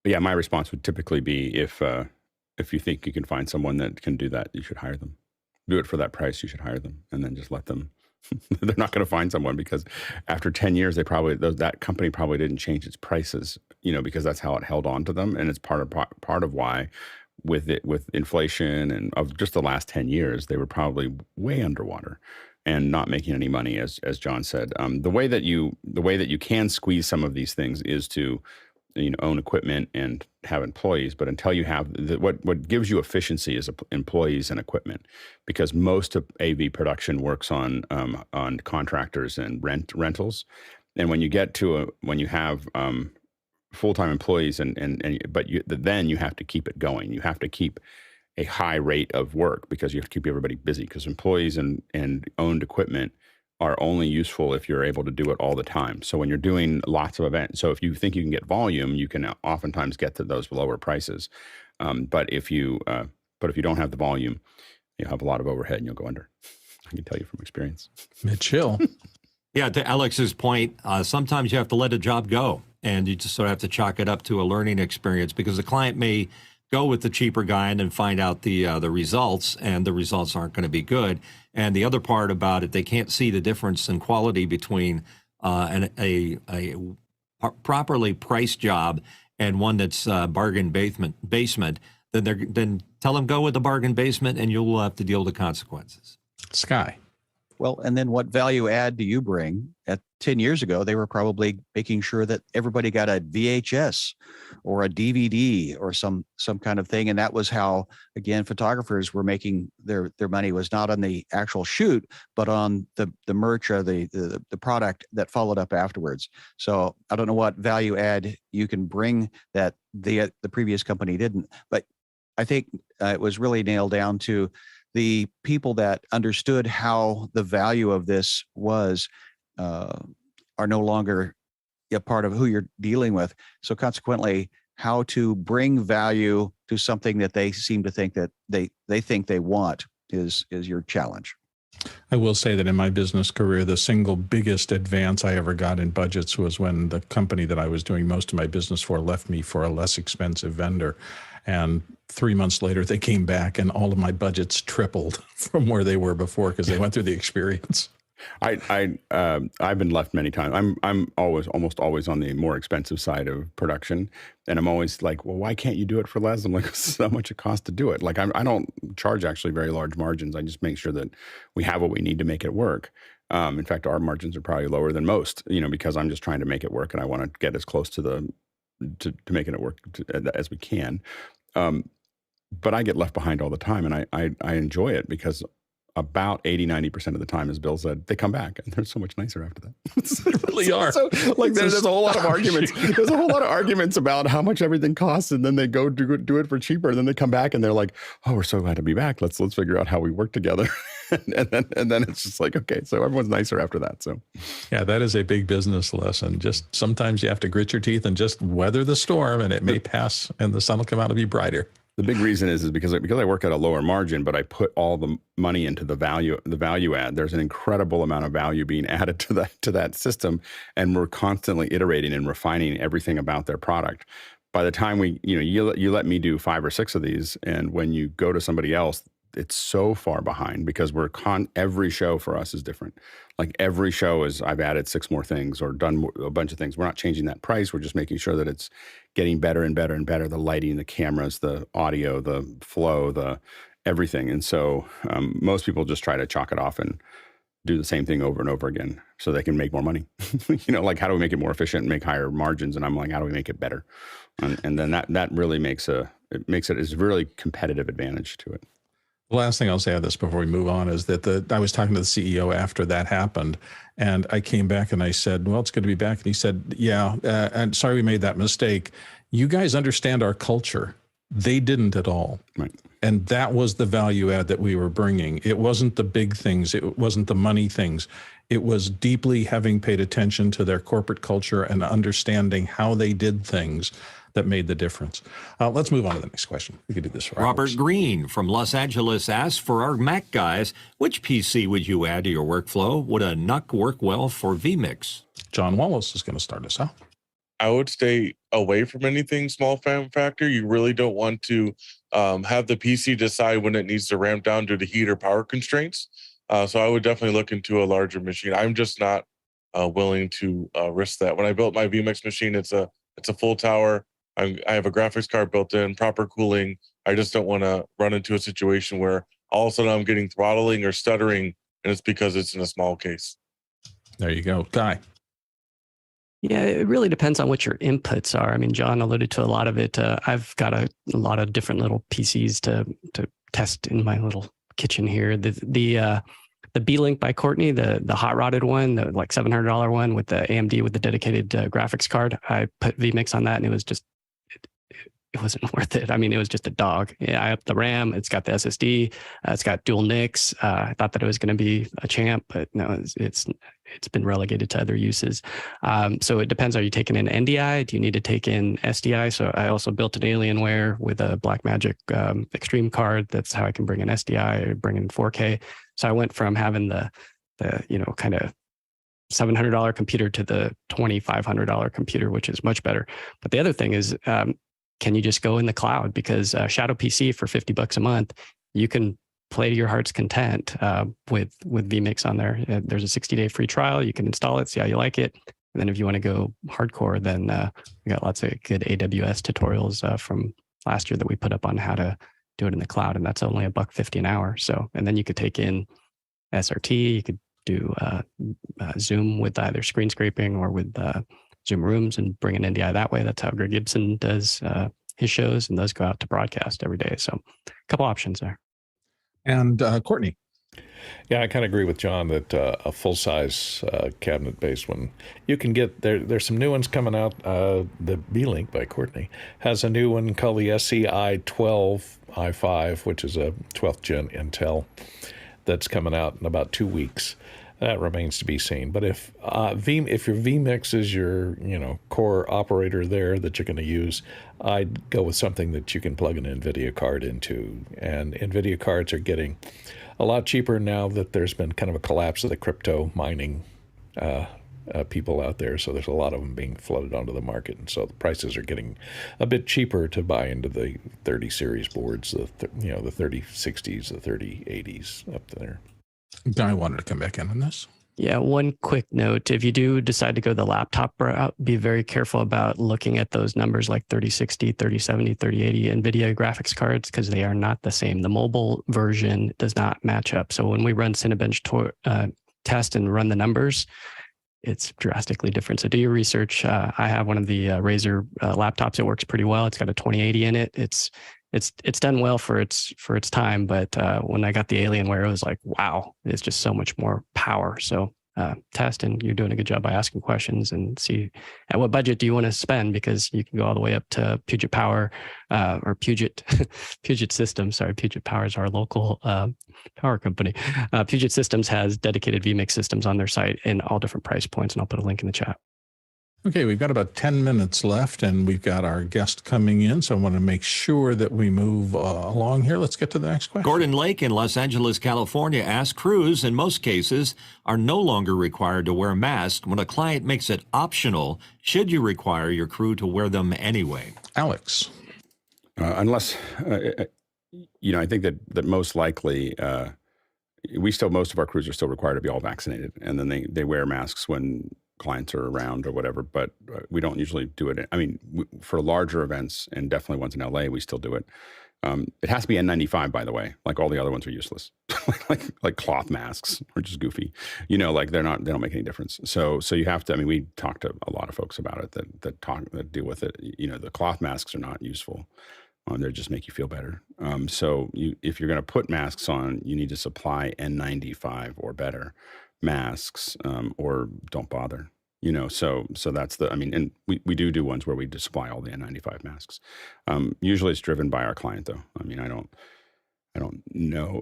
Yeah, my response would typically be if you think you can find someone that can do that, you should hire them. Do it for that price, you should hire them, and then just let them They're not going to find someone because after 10 years, that company probably didn't change its prices, because that's how it held on to them. And it's part of why with inflation and of just the last 10 years, they were probably way underwater and not making any money, as John said. The way that you can squeeze some of these things is to own equipment and have employees. But until you have what gives you efficiency is employees and equipment, because most of AV production works on contractors and rentals. And when you have full-time employees then you have to keep it going. You have to keep a high rate of work because you have to keep everybody busy, because employees and owned equipment are only useful if you're able to do it all the time. So when you're doing lots of events, so if you think you can get volume, you can oftentimes get to those lower prices. But if you don't have the volume, you have a lot of overhead and you'll go under. I can tell you from experience. Mitchell. Yeah, to Alex's point, sometimes you have to let a job go, and you just sort of have to chalk it up to a learning experience, because the client may go with the cheaper guy and then find out the results, and the results aren't going to be good. And the other part about it, they can't see the difference in quality between a properly priced job and one that's bargain basement. Then tell them go with the bargain basement, and you'll have to deal with the consequences. Sky. Well, and then what value add do you bring? At 10 years ago, they were probably making sure that everybody got a VHS or a DVD or some kind of thing. And that was how, again, photographers were making their money, was not on the actual shoot, but on the merch or the product that followed up afterwards. So I don't know what value add you can bring that the previous company didn't. But I think it was really nailed down to the people that understood how the value of this was are no longer a part of who you're dealing with. So consequently, how to bring value to something that they seem to think that they think they want is your challenge. I will say that in my business career, the single biggest advance I ever got in budgets was when the company that I was doing most of my business for left me for a less expensive vendor. And 3 months later, they came back and all of my budgets tripled from where they were before, because they went through the experience. I've been left many times. I'm almost always on the more expensive side of production, and I'm always like, well, why can't you do it for less? I'm like, this is how much it costs to do it. Like I don't charge actually very large margins. I just make sure that we have what we need to make it work. In fact, our margins are probably lower than most, because I'm just trying to make it work, and I want to get as close to making it work as we can. But I get left behind all the time, and I enjoy it because about 80-90% of the time, as Bill said, they come back and they're so much nicer after that. They really are. So, like there's a whole lot of arguments. There's a whole lot of arguments about how much everything costs, and then they go do it for cheaper, and then they come back and they're like, "Oh, we're so glad to be back. Let's figure out how we work together." and then it's just like, okay, so everyone's nicer after that. So yeah, that is a big business lesson. Just sometimes you have to grit your teeth and just weather the storm, and it may pass, and the sun will come out and be brighter. The big reason is because I work at a lower margin, but I put all the money into the value add. There's an incredible amount of value being added to that system, and we're constantly iterating and refining everything about their product. By the time you let me do 5 or 6 of these, and when you go to somebody else, it's so far behind because every show for us is different. Like every show I've added 6 more things or done a bunch of things. We're not changing that price. We're just making sure that it's getting better and better and better. The lighting, the cameras, the audio, the flow, the everything. And so most people just try to chalk it off and do the same thing over and over again so they can make more money. Like how do we make it more efficient and make higher margins? And I'm like, how do we make it better? And then that really makes it a really competitive advantage to it. The last thing I'll say on this before we move on is that I was talking to the CEO after that happened, and I came back and I said, well, it's good to be back. And he said, yeah, and sorry we made that mistake. You guys understand our culture. They didn't at all. Right. And that was the value add that we were bringing. It wasn't the big things. It wasn't the money things. It was deeply having paid attention to their corporate culture and understanding how they did things that made the difference. Let's move on to the next question. We could do this for Robert hours. Green from Los Angeles asks, for our Mac guys, which PC would you add to your workflow? Would a NUC work well for vMix? John Wallace is going to start us out. I would stay away from anything small form factor. You really don't want to have the PC decide when it needs to ramp down due to heat or power constraints. So I would definitely look into a larger machine. I'm just not willing to risk that. When I built my vMix machine, it's a full tower. I have a graphics card built in, proper cooling. I just don't want to run into a situation where all of a sudden I'm getting throttling or stuttering, and it's because it's in a small case. There you go, Guy. Yeah, it really depends on what your inputs are. I mean, John alluded to a lot of it. I've got a lot of different little PCs to test in my little kitchen here. The B-Link by Courtney, the hot rodded one, the like $700 one with the AMD with the dedicated graphics card. I put vMix on that, and it was just it wasn't worth it. I mean, it was just a dog. Yeah, I upped the RAM. It's got the SSD. It's got dual NICs. I thought that it was going to be a champ, but no, it's been relegated to other uses. So it depends. Are you taking in NDI? Do you need to take in SDI? So I also built an Alienware with a BlackMagic Extreme card. That's how I can bring in SDI or bring in 4K. So I went from having the kind of $700 computer to the $2,500 computer, which is much better. But the other thing is, can you just go in the cloud? Because Shadow PC for $50 a month, you can play to your heart's content with vMix on there. There's a 60-day free trial. You can install it, see how you like it. And then if you want to go hardcore, then we got lots of good AWS tutorials from last year that we put up on how to do it in the cloud. And that's only $1.50 an hour. So, and then you could take in SRT, you could do Zoom with either screen scraping or with Zoom Rooms and bring an NDI that way. That's how Greg Gibson does his shows, and those go out to broadcast every day. So a couple options there. And Courtney. Yeah, I kind of agree with John that a full-size cabinet-based one, you can get, there's some new ones coming out. The B-Link by Courtney has a new one called the SCI 12 i5, which is a 12th gen Intel that's coming out in about 2 weeks. That remains to be seen. But if your vMix is your core operator there that you're going to use, I'd go with something that you can plug an NVIDIA card into. And NVIDIA cards are getting a lot cheaper now that there's been kind of a collapse of the crypto mining people out there. So there's a lot of them being flooded onto the market. And so the prices are getting a bit cheaper to buy into the 30 series boards, the 3060s, the 3080s up there. Guy wanted to come back in on this. Yeah, one quick note. If you do decide to go the laptop route, be very careful about looking at those numbers like 3060, 3070, 3080 NVIDIA graphics cards, because they are not the same. The mobile version does not match up. So when we run Cinebench test and run the numbers, it's drastically different. So do your research. I have one of the Razer laptops. It works pretty well. It's got a 2080 in it. It's done well for its time, but when I got the Alienware, it was like, wow, it's just so much more power. So test, and you're doing a good job by asking questions and see at what budget do you want to spend, because you can go all the way up to Puget Power or Puget Systems. Sorry, Puget Power is our local power company. Puget Systems has dedicated vMix systems on their site in all different price points, and I'll put a link in the chat. Okay, we've got about 10 minutes left, and we've got our guest coming in, so I want to make sure that we move along here. Let's get to the next question. Gordon Lake in Los Angeles, California asks, crews in most cases are no longer required to wear masks. When a client makes it optional, should you require your crew to wear them anyway? Alex. Unless, I think that most likely, most of our crews are still required to be all vaccinated, and then they wear masks when clients are around or whatever, but we don't usually do it. I mean, for larger events, and definitely ones in LA, we still do it. It has to be N95, by the way. Like all the other ones are useless. like cloth masks are just goofy. They don't make any difference. So you have to. I mean, we talked to a lot of folks about it that deal with it. The cloth masks are not useful. They just make you feel better. If you're going to put masks on, you need to supply N95 or better masks, or don't bother. So that's and we do ones where we just supply all the N95 masks. Usually it's driven by our client, though. I mean, I don't know,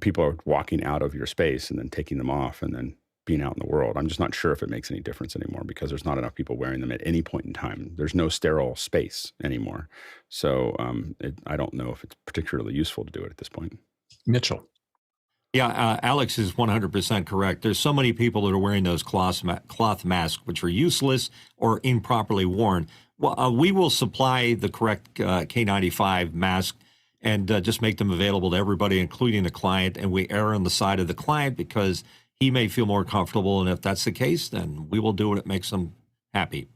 people are walking out of your space and then taking them off and then being out in the world. I'm just not sure if it makes any difference anymore, because there's not enough people wearing them at any point in time. There's no sterile space anymore. So I don't know if it's particularly useful to do it at this point. Mitchell. Yeah, Alex is 100% correct. There's so many people that are wearing those cloth masks, which are useless or improperly worn. Well, we will supply the correct K95 mask and just make them available to everybody, including the client. And we err on the side of the client because he may feel more comfortable. And if that's the case, then we will do what it makes them happy.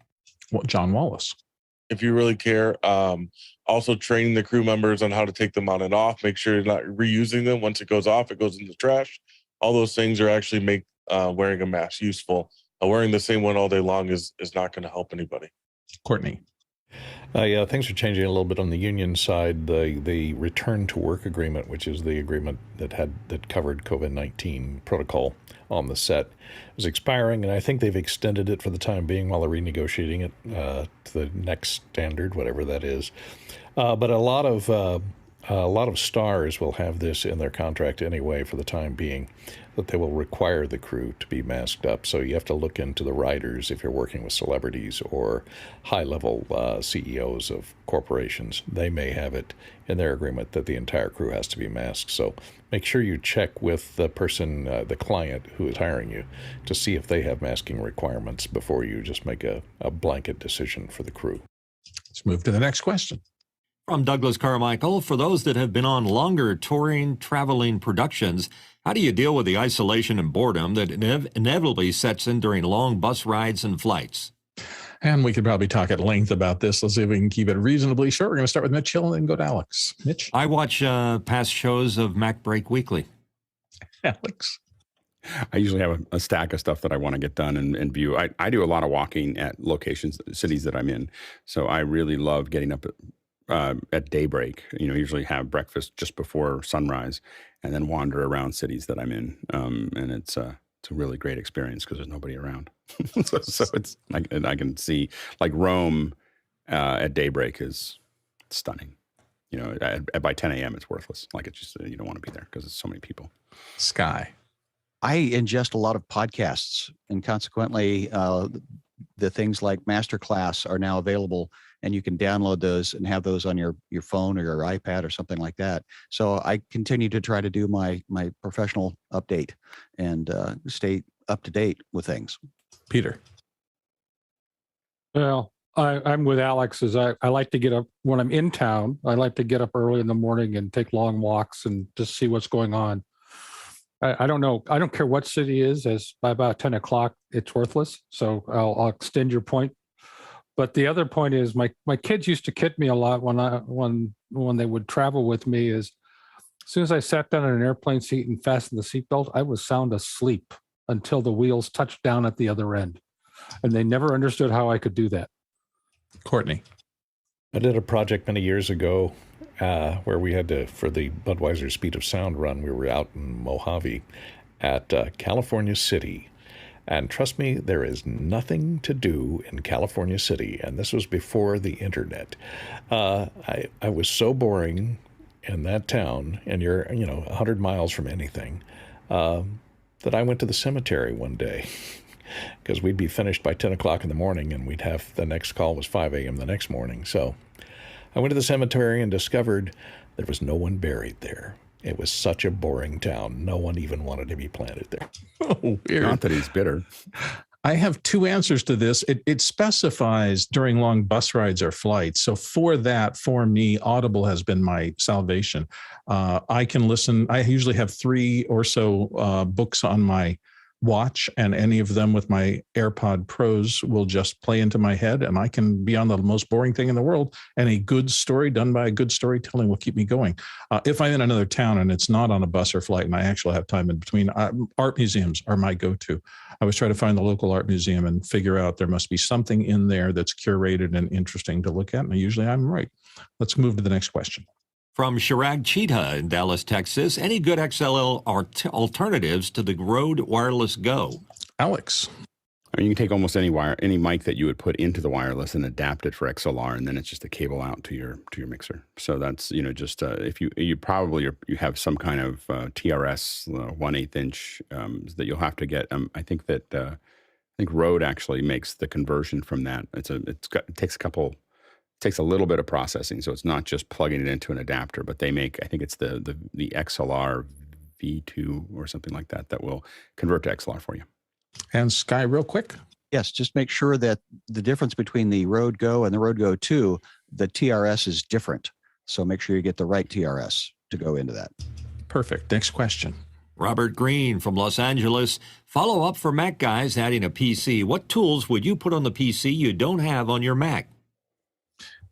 Well, John Wallace. If you really care, also training the crew members on how to take them on and off. Make sure you're not reusing them. Once it goes off, it goes in the trash. All those things are actually make wearing a mask useful. Wearing the same one all day long is not going to help anybody. Courtney. Yeah, things are changing a little bit on the union side. The return to work agreement, which is the agreement that covered COVID-19 protocol on the set, is expiring, and I think they've extended it for the time being while they're renegotiating it to the next standard, whatever that is. But a lot of stars will have this in their contract anyway for the time being, that they will require the crew to be masked up. So you have to look into the writers if you're working with celebrities or high-level CEOs of corporations. They may have it in their agreement that the entire crew has to be masked. So make sure you check with the person, the client who is hiring you, to see if they have masking requirements before you just make a blanket decision for the crew. Let's move to the next question. From Douglas Carmichael, for those that have been on longer touring, traveling productions, how do you deal with the isolation and boredom that inevitably sets in during long bus rides and flights? And we could probably talk at length about this. Let's see if we can keep it reasonably short. We're going to start with Mitch Hill and then go to Alex. Mitch? I watch past shows of Mac Break Weekly. Alex? I usually have a stack of stuff that I want to get done and view. I do a lot of walking at locations, cities that I'm in. So I really love getting up at daybreak. Usually have breakfast just before sunrise and then wander around cities that I'm in. And it's a really great experience because there's nobody around. so it's I can see, like, Rome at daybreak is stunning. By 10 a.m. it's worthless. Like, it's just, you don't want to be there because there's so many people. Sky? I ingest a lot of podcasts, and consequently, the things like Masterclass are now available, and you can download those and have those on your phone or your iPad or something like that. So I continue to try to do my professional update and stay up to date with things. Peter? Well, I'm with Alex. I like to get up when I'm in town. I like to get up early in the morning and take long walks and just see what's going on. I don't know. I don't care what city it is. As by about 10 o'clock, it's worthless. So I'll extend your point. But the other point is, my kids used to kid me a lot when they would travel with me. Is as soon as I sat down in an airplane seat and fastened the seatbelt, I was sound asleep until the wheels touched down at the other end, and they never understood how I could do that. Courtney? I did a project many years ago where we had to, for the Budweiser Speed of Sound run, we were out in Mojave at California City. And trust me, there is nothing to do in California City. And this was before the internet. I was so boring in that town, and you're 100 miles from anything, that I went to the cemetery one day because we'd be finished by 10 o'clock in the morning, and we'd have the next call was 5 a.m. the next morning. So I went to the cemetery and discovered there was no one buried there. It was such a boring town. No one even wanted to be planted there. Oh, weird. Not that he's bitter. I have two answers to this. It specifies during long bus rides or flights. So for me, Audible has been my salvation. I can listen. I usually have 3 or so books on my watch, and any of them with my AirPod Pros will just play into my head, and I can be on the most boring thing in the world, and a good story done by a good storytelling will keep me going. If I'm in another town and it's not on a bus or flight and I actually have time in between, art museums are my go-to. I always try to find the local art museum and figure out there must be something in there that's curated and interesting to look at, and usually I'm right. Let's move to the next question. From Chirag Cheetah in Dallas, Texas, any good XLR alternatives to the Rode Wireless Go? Alex? I mean, you can take almost any mic that you would put into the wireless and adapt it for XLR, and then it's just a cable out to your mixer. So that's just if you have some kind of TRS 1/8 inch that you'll have to get. I think Rode actually makes the conversion from that. It takes a little bit of processing, so it's not just plugging it into an adapter, but they make, I think it's the XLR V2 or something like that will convert to XLR for you. And Sky, real quick. Yes, just make sure that the difference between the Rode Go and the Rode Go 2, the TRS is different. So make sure you get the right TRS to go into that. Perfect. Next question. Robert Green from Los Angeles. Follow up for Mac guys adding a PC. What tools would you put on the PC you don't have on your Mac?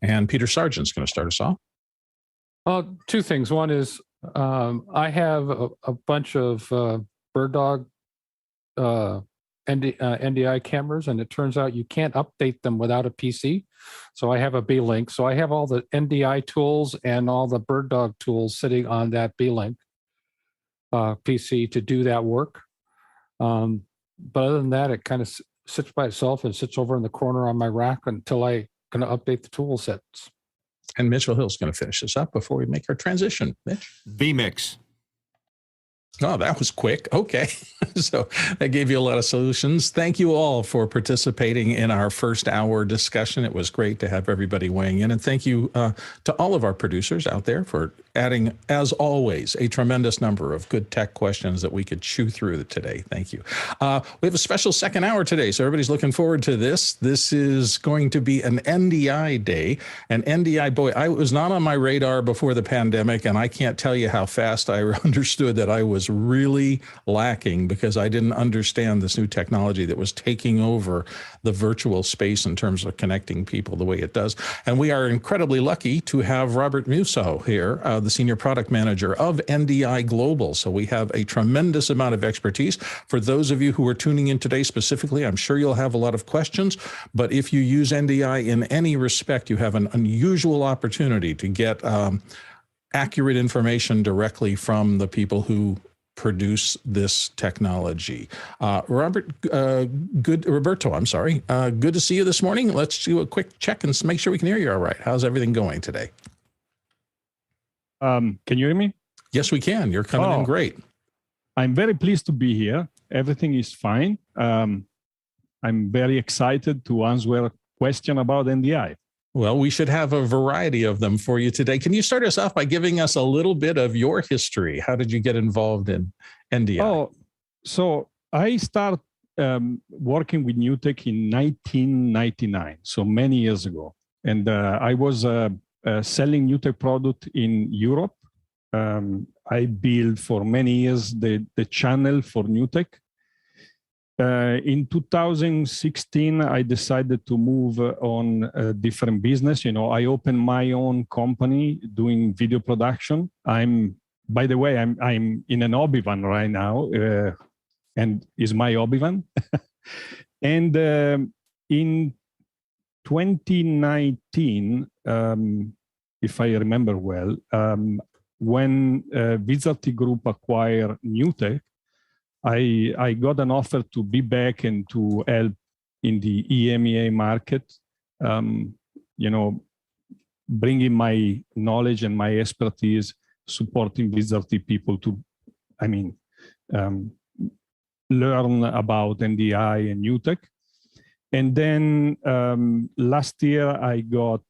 And Peter Sargent's going to start us off. Two things. One is I have a bunch of Birddog NDI cameras, and it turns out you can't update them without a PC. So I have a B-Link. So I have all the NDI tools and all the Birddog tools sitting on that B-Link PC to do that work. But other than that, it kind of sits by itself and sits over in the corner on my rack until I can update the tool sets. And Mitchell Hill's going to finish this up before we make our transition. Mitch? vMix. Oh, that was quick. Okay. So that gave you a lot of solutions. Thank you all for participating in our first hour discussion. It was great to have everybody weighing in. And thank you to all of our producers out there for adding, as always, a tremendous number of good tech questions that we could chew through today. Thank you. We have a special second hour today, so everybody's looking forward to this. This is going to be an NDI day. And NDI, boy, I was not on my radar before the pandemic, and I can't tell you how fast I understood that I was really lacking because I didn't understand this new technology that was taking over the virtual space in terms of connecting people the way it does. And we are incredibly lucky to have Robert Musso here, the Senior Product Manager of NDI Global. So we have a tremendous amount of expertise. For those of you who are tuning in today specifically, I'm sure you'll have a lot of questions, but if you use NDI in any respect, you have an unusual opportunity to get accurate information directly from the people who produce this technology. Roberto, I'm sorry. Good to see you this morning. Let's do a quick check and make sure we can hear you all right. How's everything going today? Can you hear me? Yes, we can. You're coming in great. I'm very pleased to be here. Everything is fine. I'm very excited to answer a question about NDI. Well, we should have a variety of them for you today. Can you start us off by giving us a little bit of your history? How did you get involved in NDI? Oh, so I started working with NewTek in 1999, so many years ago. And I was selling NewTek product in Europe. I built for many years the channel for NewTek. In 2016, I decided to move on a different business. You know, I opened my own company doing video production. By the way, I'm in an hobby van right now, and is my hobby van. And in 2019, if I remember well, when Vizarti Group acquired NewTek, I got an offer to be back and to help in the EMEA market, you know, bringing my knowledge and my expertise, supporting Vizarti people to, learn about NDI and NewTek. And then last year, I got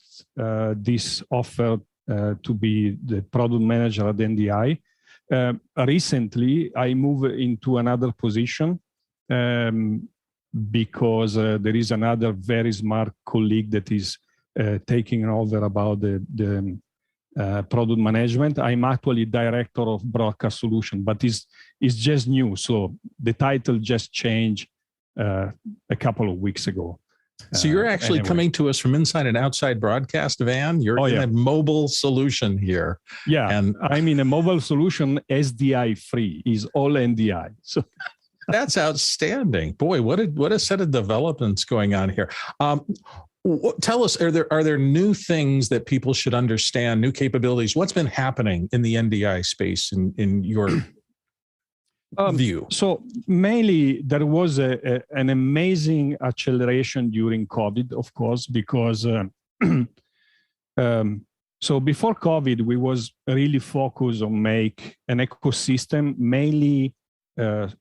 this offer to be the product manager at NDI. Recently, I moved into another position because there is another very smart colleague that is taking over about the product management. I'm actually director of broadcast solution, but it's just new. So the title just changed a couple of weeks ago. So you're actually coming to us from inside an outside broadcast van. You're in a mobile solution here. Yeah, and I'm in a mobile solution, SDI free, is all NDI. So that's outstanding. Boy, what a set of developments going on here. Tell us, are there new things that people should understand, new capabilities? What's been happening in the NDI space in your view? So mainly there was an amazing acceleration during COVID, of course, because so before COVID, we was really focused on make an ecosystem, mainly on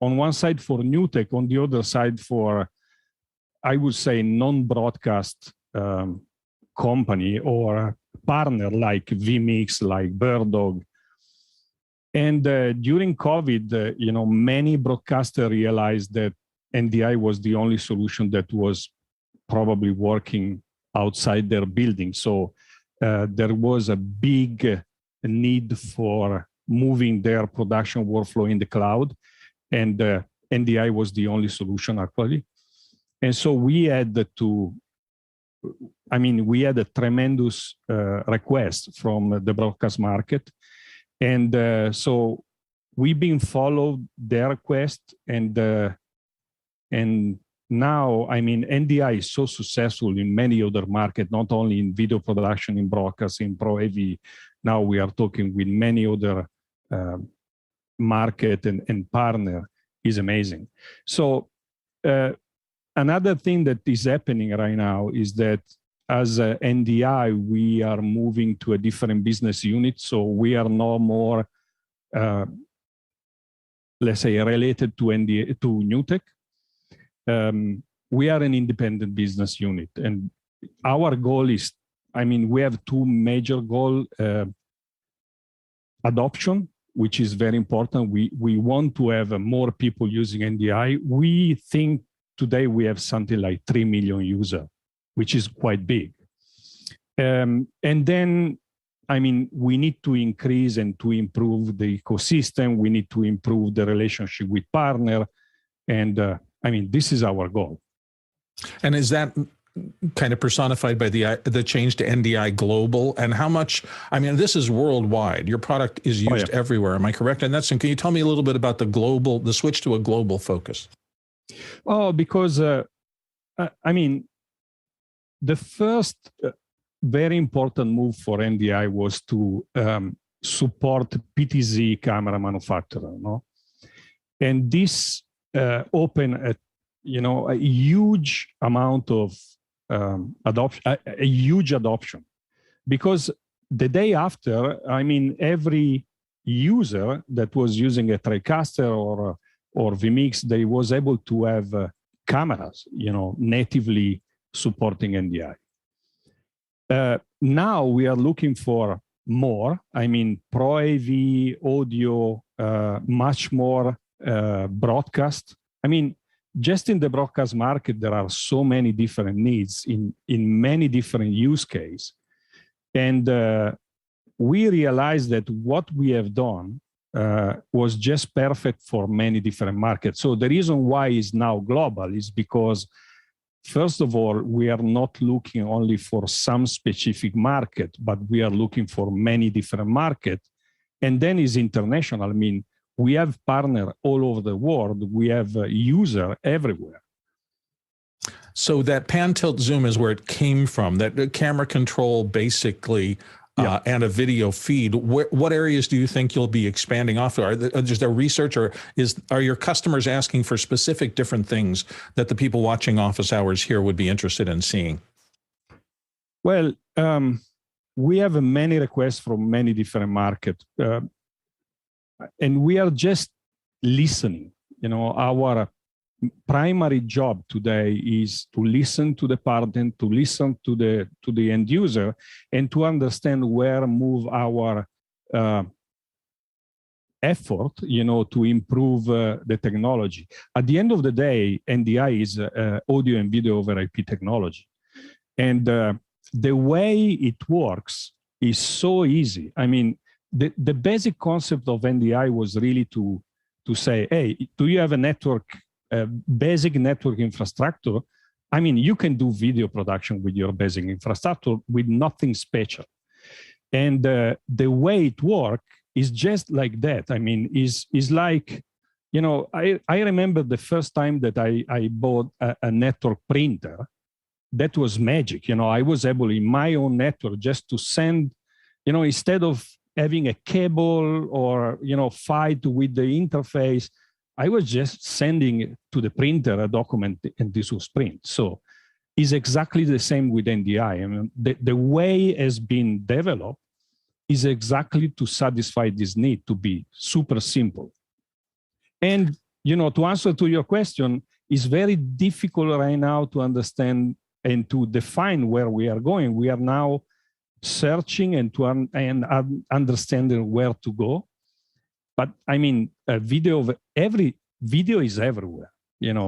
one side for NewTek, on the other side for, I would say, non-broadcast company or partner like vMix, like Birddog. And during COVID, many broadcasters realized that NDI was the only solution that was probably working outside their building. So there was a big need for moving their production workflow in the cloud, and NDI was the only solution actually. And so we had to, we had a tremendous request from the broadcast market. And so we've been followed their request, and now, NDI is so successful in many other markets, not only in video production, in broadcast, in Pro AV. Now we are talking with many other market and partner. Is amazing. So another thing that is happening right now is that as NDI, we are moving to a different business unit. So we are no more, let's say, related to NDI, to NewTek. We are an independent business unit, and our goal is, we have two major goals: adoption, which is very important. We want to have more people using NDI. We think today we have something like 3 million users, which is quite big. And then, we need to increase and to improve the ecosystem. We need to improve the relationship with partner. And this is our goal. And is that kind of personified by the change to NDI Global? And how much, this is worldwide. Your product is used everywhere. Am I correct? And can you tell me a little bit about the switch to a global focus? Oh, because, the first very important move for NDI was to support PTZ camera manufacturer, no? And this opened a huge amount of adoption, a huge adoption, because the day after, every user that was using a TriCaster or vMix, they was able to have cameras, natively supporting NDI. Now we are looking for more. Pro AV, audio, much more broadcast. Just in the broadcast market, there are so many different needs in many different use cases. And we realized that what we have done was just perfect for many different markets. So the reason why it's now global is because, first of all, we are not looking only for some specific market, but we are looking for many different markets. And then it's international. We have partners all over the world. We have users everywhere. So that pan tilt zoom is where it came from, that camera control basically, and a video feed. What areas do you think you'll be expanding off? Is there research, or are your customers asking for specific different things that the people watching Office Hours here would be interested in seeing? Well, we have many requests from many different markets. And we are just listening. Our primary job today is to listen to the partner, to listen to the end user, and to understand where move our effort, to improve the technology. At the end of the day, NDI is audio and video over IP technology. And the way it works is so easy. The basic concept of NDI was really to say, hey, do you have a network, basic network infrastructure? You can do video production with your basic infrastructure with nothing special. And the way it works is just like that. Is like, I remember the first time that I bought a network printer. That was magic. I was able in my own network just to send, instead of having a cable or, fight with the interface, I was just sending to the printer a document and this was print. So it's exactly the same with NDI. The way it has been developed is exactly to satisfy this need to be super simple. And, to answer to your question, it's very difficult right now to understand and to define where we are going. We are now searching and understanding where to go. But video is everywhere,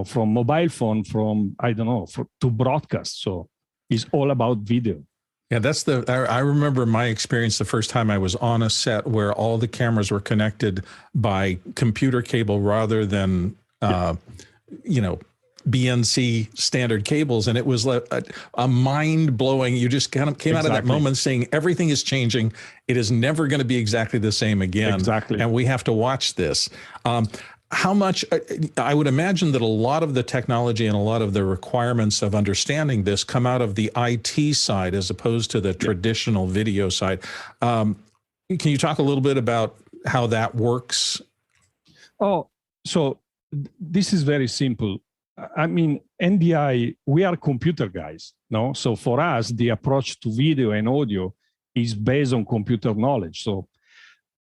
from mobile phone, to broadcast. So it's all about video. Yeah, I remember my experience the first time I was on a set where all the cameras were connected by computer cable rather than, BNC standard cables. And it was like a mind blowing, you just kind of came out of that moment saying everything is changing. It is never going to be exactly the same again. Exactly. And we have to watch this. How much, I would imagine that a lot of the technology and a lot of the requirements of understanding this come out of the IT side as opposed to the traditional video side. Can you talk a little bit about how that works? Oh, so this is very simple. I mean, NDI, we are computer guys, no? So for us, the approach to video and audio is based on computer knowledge. So,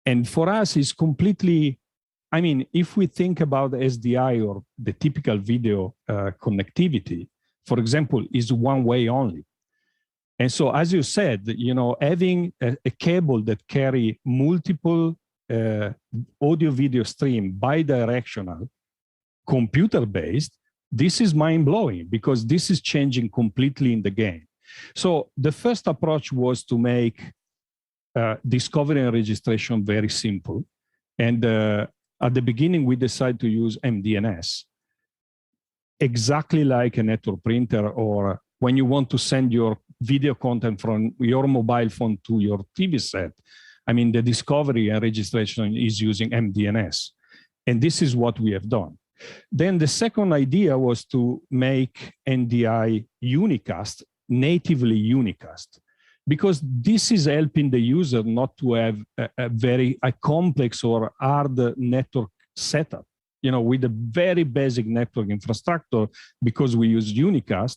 and for us, it's completely, I mean, if we think about SDI or the typical video connectivity, for example, is one way only. And so, as you said, having a cable that carry multiple audio video stream bidirectional, computer-based, this is mind-blowing because this is changing completely in the game. So the first approach was to make discovery and registration very simple. And at the beginning, we decided to use MDNS, exactly like a network printer, or when you want to send your video content from your mobile phone to your TV set. I mean, the discovery and registration is using MDNS. And this is what we have done. Then the second idea was to make NDI unicast, natively unicast, because this is helping the user not to have a complex or hard network setup. With a very basic network infrastructure, because we use unicast,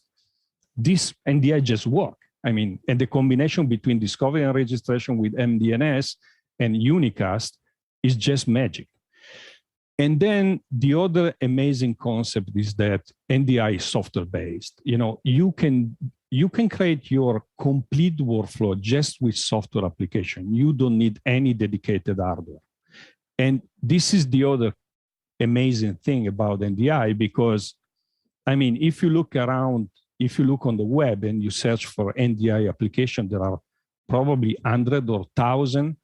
this NDI just work. I mean, and the combination between discovery and registration with MDNS and unicast is just magic. And then the other amazing concept is that NDI is software-based. You can create your complete workflow just with software application. You don't need any dedicated hardware. And this is the other amazing thing about NDI, because, I mean, if you look around, if you look on the web and you search for NDI application, there are probably 100 or 1,000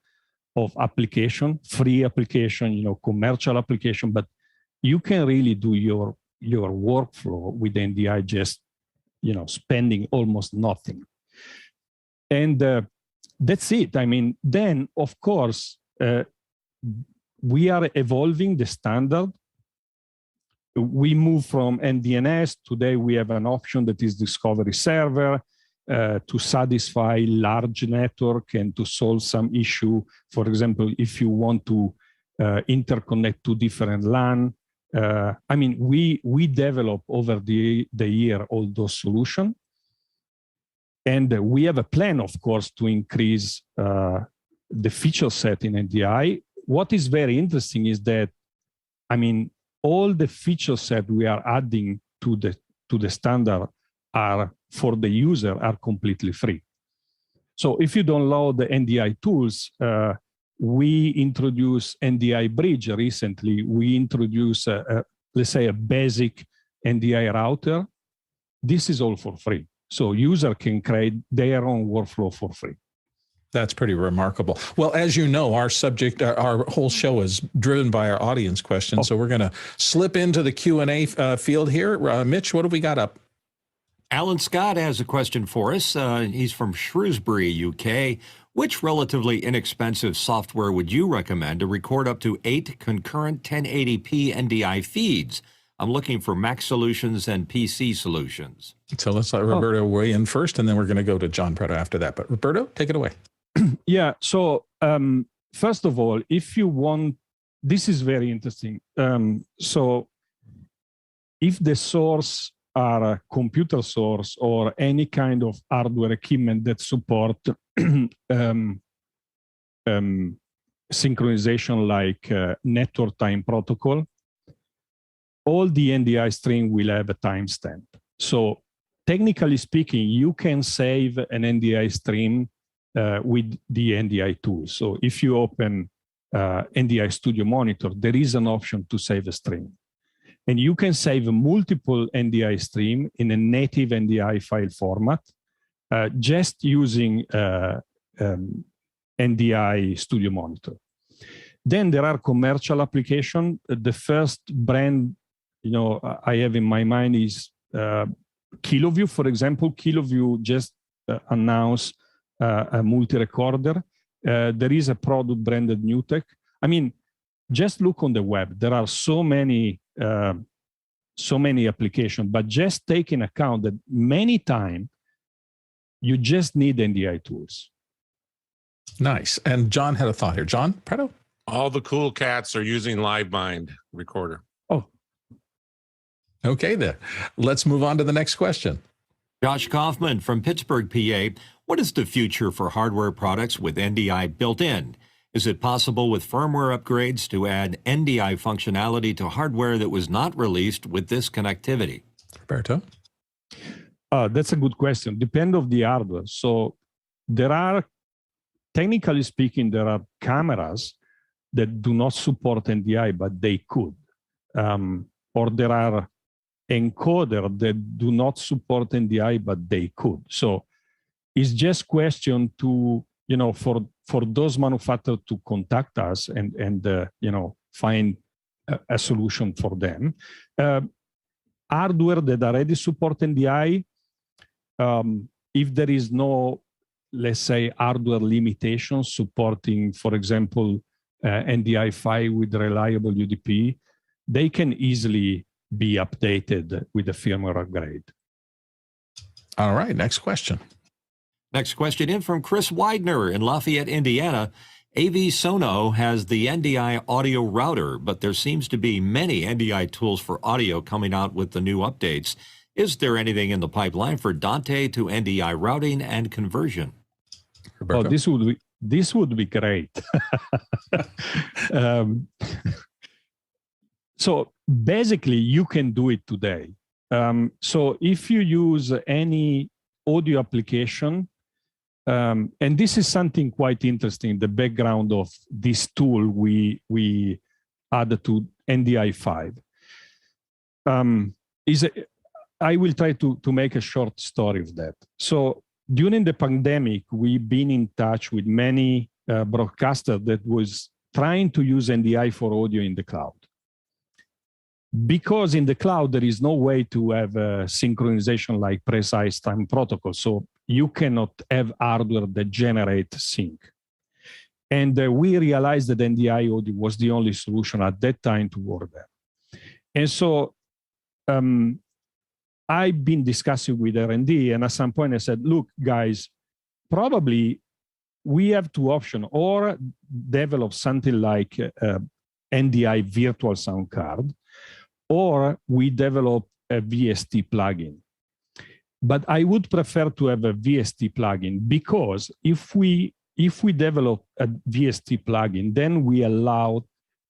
of application, free application, commercial application, but you can really do your workflow with NDI just, spending almost nothing. And that's it. I mean, then of course, we are evolving the standard. We move from NDNS. Today we have an option that is discovery server, to satisfy large network and to solve some issue. For example, if you want to interconnect two different LAN. I mean, we develop over the year all those solutions. And we have a plan, of course, to increase the feature set in NDI. What is very interesting is that, I mean, all the feature set we are adding to the standard are for the user are completely free. So if you download the NDI tools, we introduced NDI Bridge recently. We introduced, let's say, a basic NDI router. This is all for free. So user can create their own workflow for free. That's pretty remarkable. Well, as you know, our subject, our whole show is driven by our audience questions. So we're going to slip into the Q&A field here. Mitch, what have we got up? Alan Scott has a question for us. He's from Shrewsbury, UK. Which relatively inexpensive software would you recommend to record up to 8 concurrent 1080p NDI feeds? I'm looking for Mac solutions and PC solutions. So let's let Roberto weigh in first, and then we're going to go to John Preto after that. But Roberto, take it away. Yeah. So first of all, if you want, this is very interesting. So if the source are a computer source or any kind of hardware equipment that support synchronization like network time protocol, all the NDI stream will have a timestamp. So technically speaking, you can save an NDI stream with the NDI tool. So if you open NDI Studio Monitor, there is an option to save a stream. And you can save multiple NDI stream in a native NDI file format. just using NDI Studio Monitor. Then there are commercial applications. The first brand, I have in my mind is KiloView, for example. KiloView just announced a multi-recorder. There is a product branded NewTek. I mean, just look on the web. There are so many applications, but just take in account that many times you just need NDI tools. Nice. And John had a thought here. John Preto? All the cool cats are using LiveMind recorder. Oh. Okay, then. Let's move on to the next question. Josh Kaufman from Pittsburgh, PA. What is the future for hardware products with NDI built in? Is it possible with firmware upgrades to add NDI functionality to hardware that was not released with this connectivity? Roberto? That's a good question. Depend on the hardware. So there are, technically speaking, there are cameras that do not support NDI, but they could. Or there are encoders that do not support NDI, but they could. So it's just question to, for those manufacturers to contact us and find a solution for them. Hardware that already support NDI, if there is no, let's say, hardware limitations supporting, for example, NDI 5 with reliable UDP, they can easily be updated with a firmware upgrade. All right, next question. Next question in from Chris Widener in Lafayette, Indiana. Avsono has the NDI Audio Router, but there seems to be many NDI tools for audio coming out with the new updates. Is there anything in the pipeline for Dante to NDI routing and conversion? Roberto? Oh, this would be great. So basically, you can do it today. So if you use any audio application, and this is something quite interesting, the background of this tool we added to NDI 5. I will try to make a short story of that. So during the pandemic, we've been in touch with many broadcasters that was trying to use NDI for audio in the cloud. Because in the cloud, there is no way to have a synchronization like precise time protocol. So you cannot have hardware that generate sync. And we realized that NDI audio was the only solution at that time to work there. And so I've been discussing with R&D, and at some point I said, look, guys, probably we have two options, or develop something like NDI virtual sound card, or we develop a VST plugin. But I would prefer to have a VST plugin, because if we develop a VST plugin, then we allow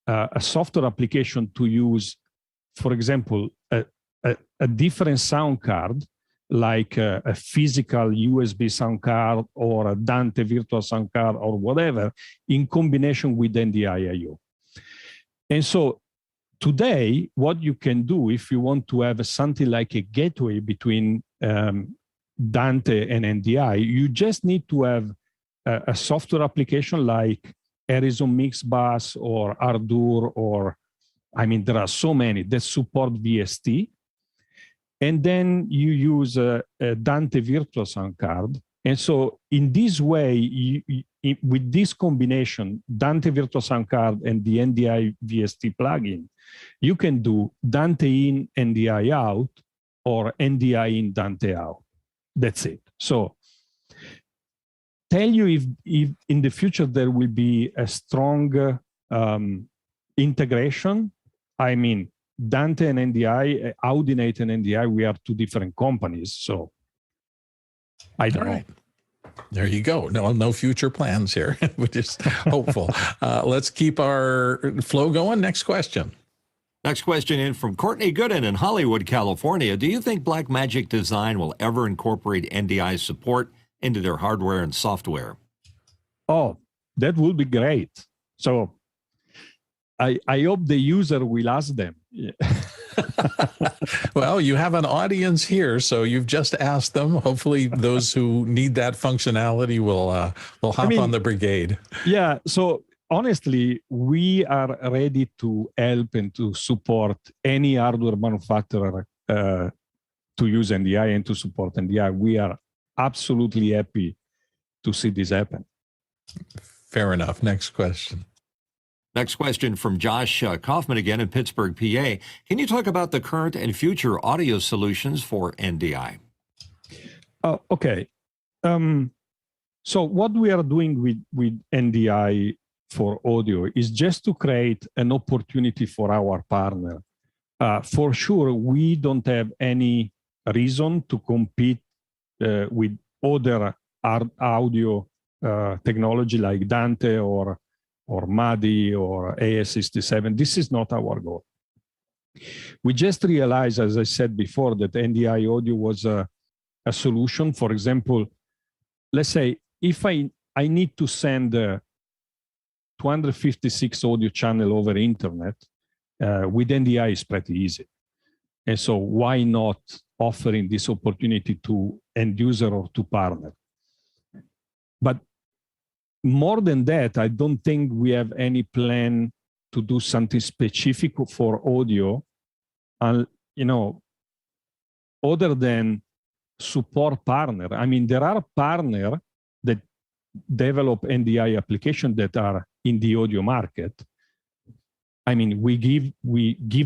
a software application to use, for example, a different sound card, like a physical USB sound card or a Dante virtual sound card or whatever, in combination with NDI IO. And so today, what you can do if you want to have something like a gateway between Dante and NDI, you just need to have a software application like Horizon Mixbus or Ardour, or, I mean, there are so many that support VST. And then you use a Dante virtual sound card. And so in this way, with this combination, Dante virtual sound card and the NDI VST plugin, you can do Dante in, NDI out, or NDI in, Dante out. That's it. So tell you if in the future there will be a strong integration. I mean, Dante and NDI, Audinate and NDI, we are two different companies. So I don't know. There you go. No future plans here. We're just hopeful. Let's keep our flow going. Next question. Next question in from Courtney Gooden in Hollywood, California. Do you think BlackMagic Design will ever incorporate NDI support into their hardware and software? Oh, that would be great. So I hope the user will ask them. Well, you have an audience here, so you've just asked them. Hopefully, those who need that functionality will hop on the brigade. Yeah. So honestly, we are ready to help and to support any hardware manufacturer to use NDI and to support NDI. We are absolutely happy to see this happen. Fair enough. Next question. Next question from Josh Kaufman again in Pittsburgh, PA. Can you talk about the current and future audio solutions for NDI? Okay. So what we are doing with NDI for audio is just to create an opportunity for our partner. For sure, we don't have any reason to compete with other audio technology like Dante or MADI or AS67. This is not our goal. We just realized, as I said before, that NDI audio was a solution. For example, let's say if I need to send 256 audio channel over internet, with NDI is pretty easy. And so why not offering this opportunity to end user or to partner? But more than that, I don't think we have any plan to do something specific for audio, other than support partner. I mean, there are partners that develop NDI applications that are in the audio market. I mean, we give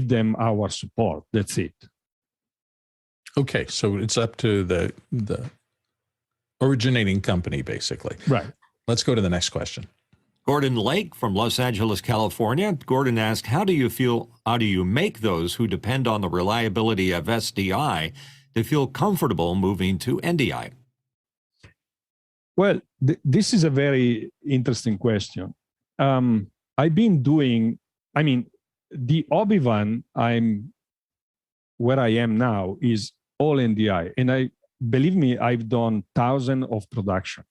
them our support. That's it. Okay, so it's up to the originating company, basically. Right. Let's go to the next question. Gordon Lake from Los Angeles, California. Gordon asked, how do you make those who depend on the reliability of SDI to feel comfortable moving to NDI? Well, this is a very interesting question. I've been doing, the Obi-Wan, where I am now is all NDI. And believe me, I've done thousands of production.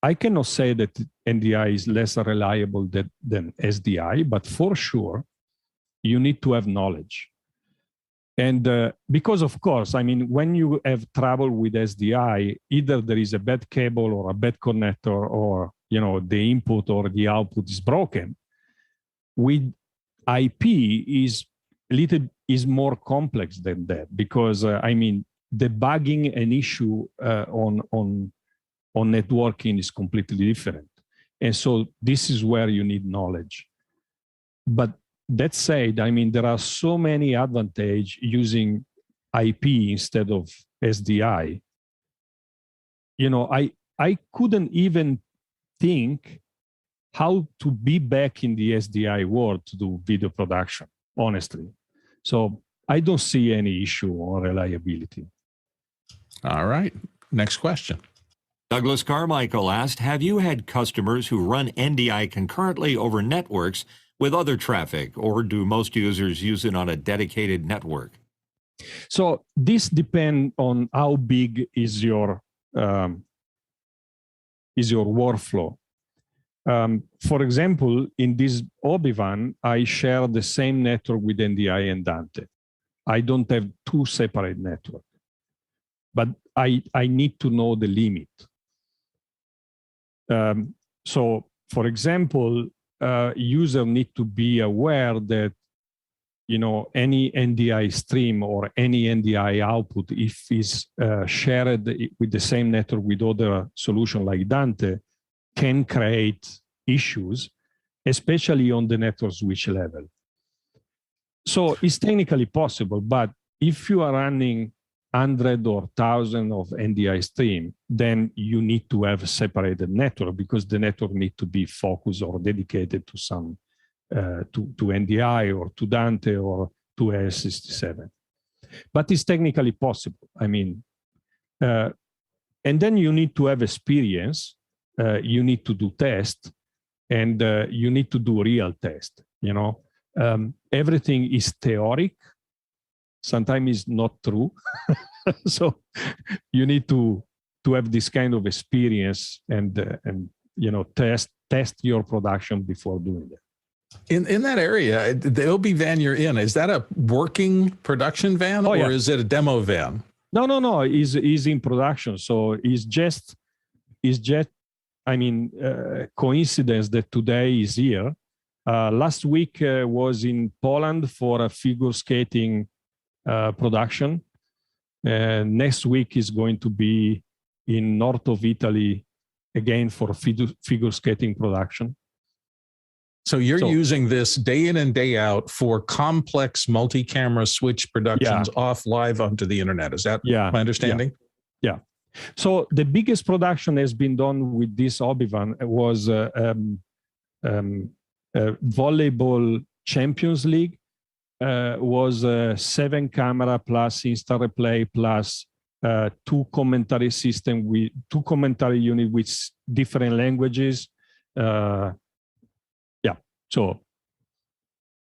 I cannot say that NDI is less reliable than SDI, but for sure, you need to have knowledge. And because, of course, when you have trouble with SDI, either there is a bad cable or a bad connector, or the input or the output is broken. With IP is more complex than that, because debugging an issue on networking is completely different. And so this is where you need knowledge. But that said, there are so many advantages using IP instead of SDI. I couldn't even think how to be back in the SDI world to do video production, honestly. So I don't see any issue on reliability. All right. Next question. Douglas Carmichael asked, have you had customers who run NDI concurrently over networks with other traffic, or do most users use it on a dedicated network? So this depends on how big is your workflow. For example, in this Obi-Wan, I share the same network with NDI and Dante. I don't have two separate networks, but I need to know the limit. So, for example, user need to be aware that any NDI stream or any NDI output, if is shared with the same network with other solution like Dante, can create issues, especially on the network switch level. So it's technically possible, but if you are running 100 or 1,000 of NDI stream, then you need to have a separated network, because the network need to be focused or dedicated to some to NDI or to Dante or to AS67. But it's technically possible. And then you need to have experience. You need to do test, and you need to do real test. Everything is theoretic. Sometimes it's not true. So you need to have this kind of experience and test your production before doing that. In that area, the OB van you're in, is that a working production van or is it a demo van? No. Is in production. So it's just coincidence that today is here. Last week was in Poland for a figure skating production. Next week is going to be in north of Italy again for figure skating production. So you're using this day in and day out for complex multi-camera switch productions off live onto the internet. Is that my understanding? Yeah. So the biggest production has been done with this Obi-Van was Volleyball Champions League. Was 7 camera plus Insta Replay plus 2 commentary system with 2 commentary unit with different languages. So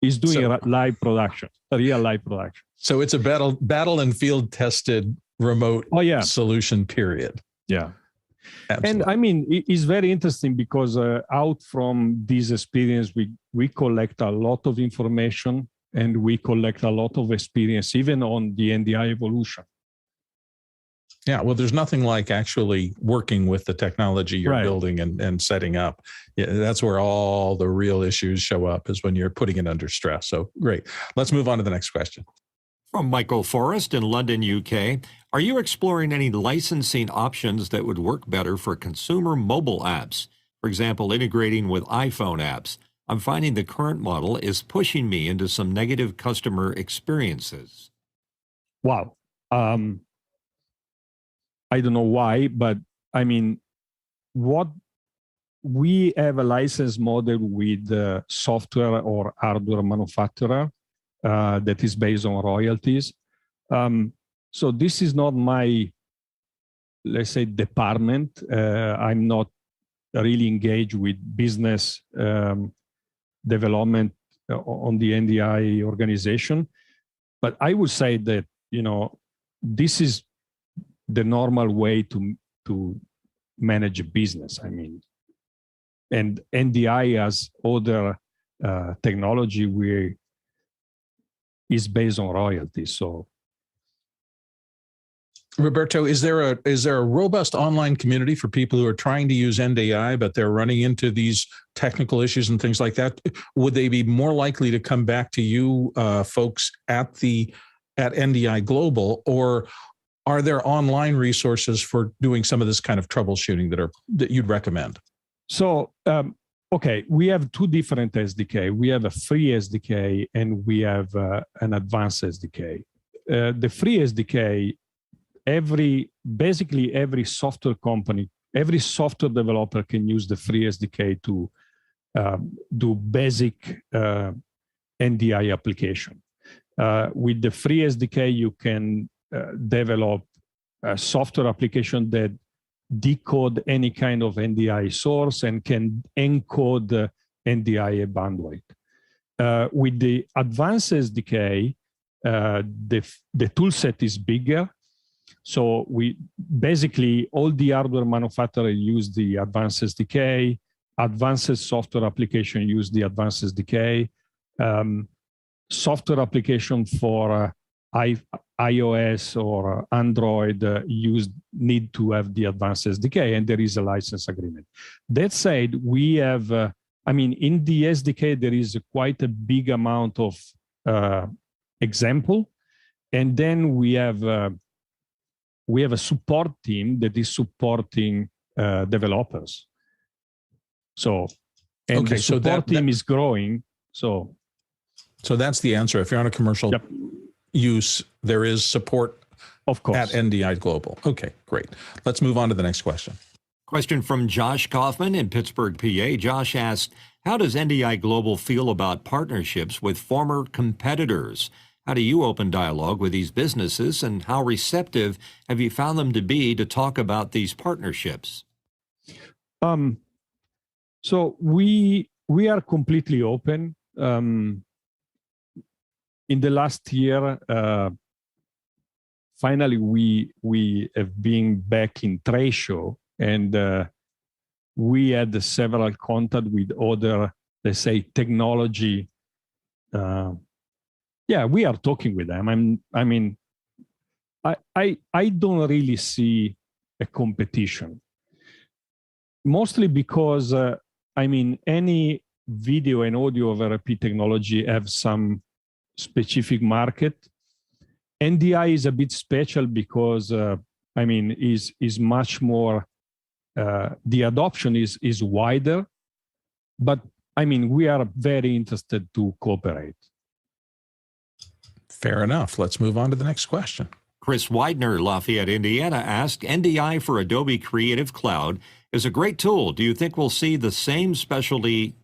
he's doing live production, a real live production. So it's a battle and field tested remote solution, period. Yeah. Absolutely. And I mean, it's very interesting because out from this experience, we collect a lot of information and we collect a lot of experience, even on the NDI evolution. Yeah, well, there's nothing like actually working with the technology you're building and setting up. Yeah, that's where all the real issues show up, is when you're putting it under stress. So great. Let's move on to the next question. From Michael Forrest in London, UK, are you exploring any licensing options that would work better for consumer mobile apps? For example, integrating with iPhone apps. I'm finding the current model is pushing me into some negative customer experiences. Wow. I don't know why, but I mean, we have a license model with software or hardware manufacturer that is based on royalties. So this is not my, let's say, department. I'm not really engaged with business development on the NDI organization. But I would say that, this is the normal way to manage a business. I mean, and NDI has other technology where is based on royalties. So, Roberto, is there a robust online community for people who are trying to use NDI, but they're running into these technical issues and things like that? Would they be more likely to come back to you folks at NDI Global, or are there online resources for doing some of this kind of troubleshooting that you'd recommend? So, okay, we have 2 different SDK. We have a free SDK and we have an advanced SDK. The free SDK, basically every software company, every software developer can use the free SDK to do basic NDI application. With the free SDK, you can develop a software application that decode any kind of NDI source and can encode the NDI bandwidth. With the advanced SDK, the tool set is bigger. So we basically, all the hardware manufacturers use the advanced SDK, advanced software application use the advanced SDK, software application for iOS or Android need to have the advanced SDK, and there is a license agreement. That said, we have, in the SDK, there is quite a big amount of example, and then we have a support team that is supporting developers. So, and the support team is growing. So that's the answer. If you're on a commercial use, there is support, of course, at NDI Global. Okay, great. Let's move on to the next question. Question from Josh Kaufman in Pittsburgh, PA. Josh asked, how does NDI Global feel about partnerships with former competitors? How do you open dialogue with these businesses, and how receptive have you found them to be to talk about these partnerships? So we are completely open. In the last year, finally, we have been back in trade show, and we had several contacts with other let's say, technology. Yeah, we are talking with them. I don't really see a competition. Mostly because, any video and audio over IP technology have some specific market. NDI is a bit special because, is much more, the adoption is wider, but we are very interested to cooperate. Fair enough. Let's move on to the next question. Chris Widener, Lafayette, Indiana, asked, NDI for Adobe Creative Cloud is a great tool. Do you think we'll see the same specialty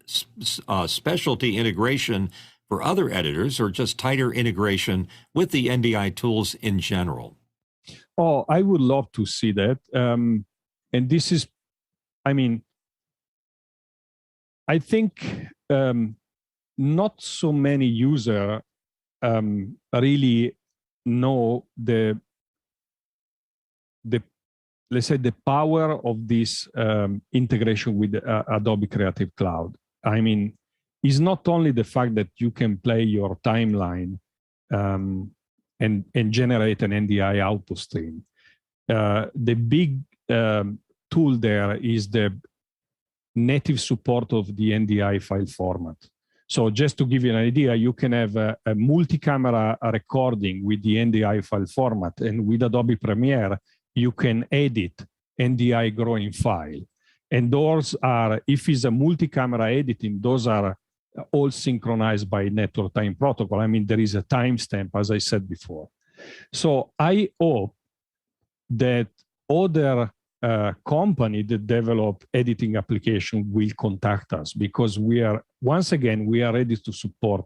integration for other editors, or just tighter integration with the NDI tools in general? Oh, I would love to see that. And this is, I think not so many users really know the let's say the power of this integration with Adobe Creative Cloud. It's not only the fact that you can play your timeline and generate an NDI output stream. The big tool there is the native support of the NDI file format. So just to give you an idea, you can have a multi-camera recording with the NDI file format, and with Adobe Premiere, you can edit NDI growing file. And those are, if it's a multi-camera editing, those are all synchronized by network time protocol. There is a timestamp, as I said before. So I hope that other company that develop editing application will contact us, because we are ready to support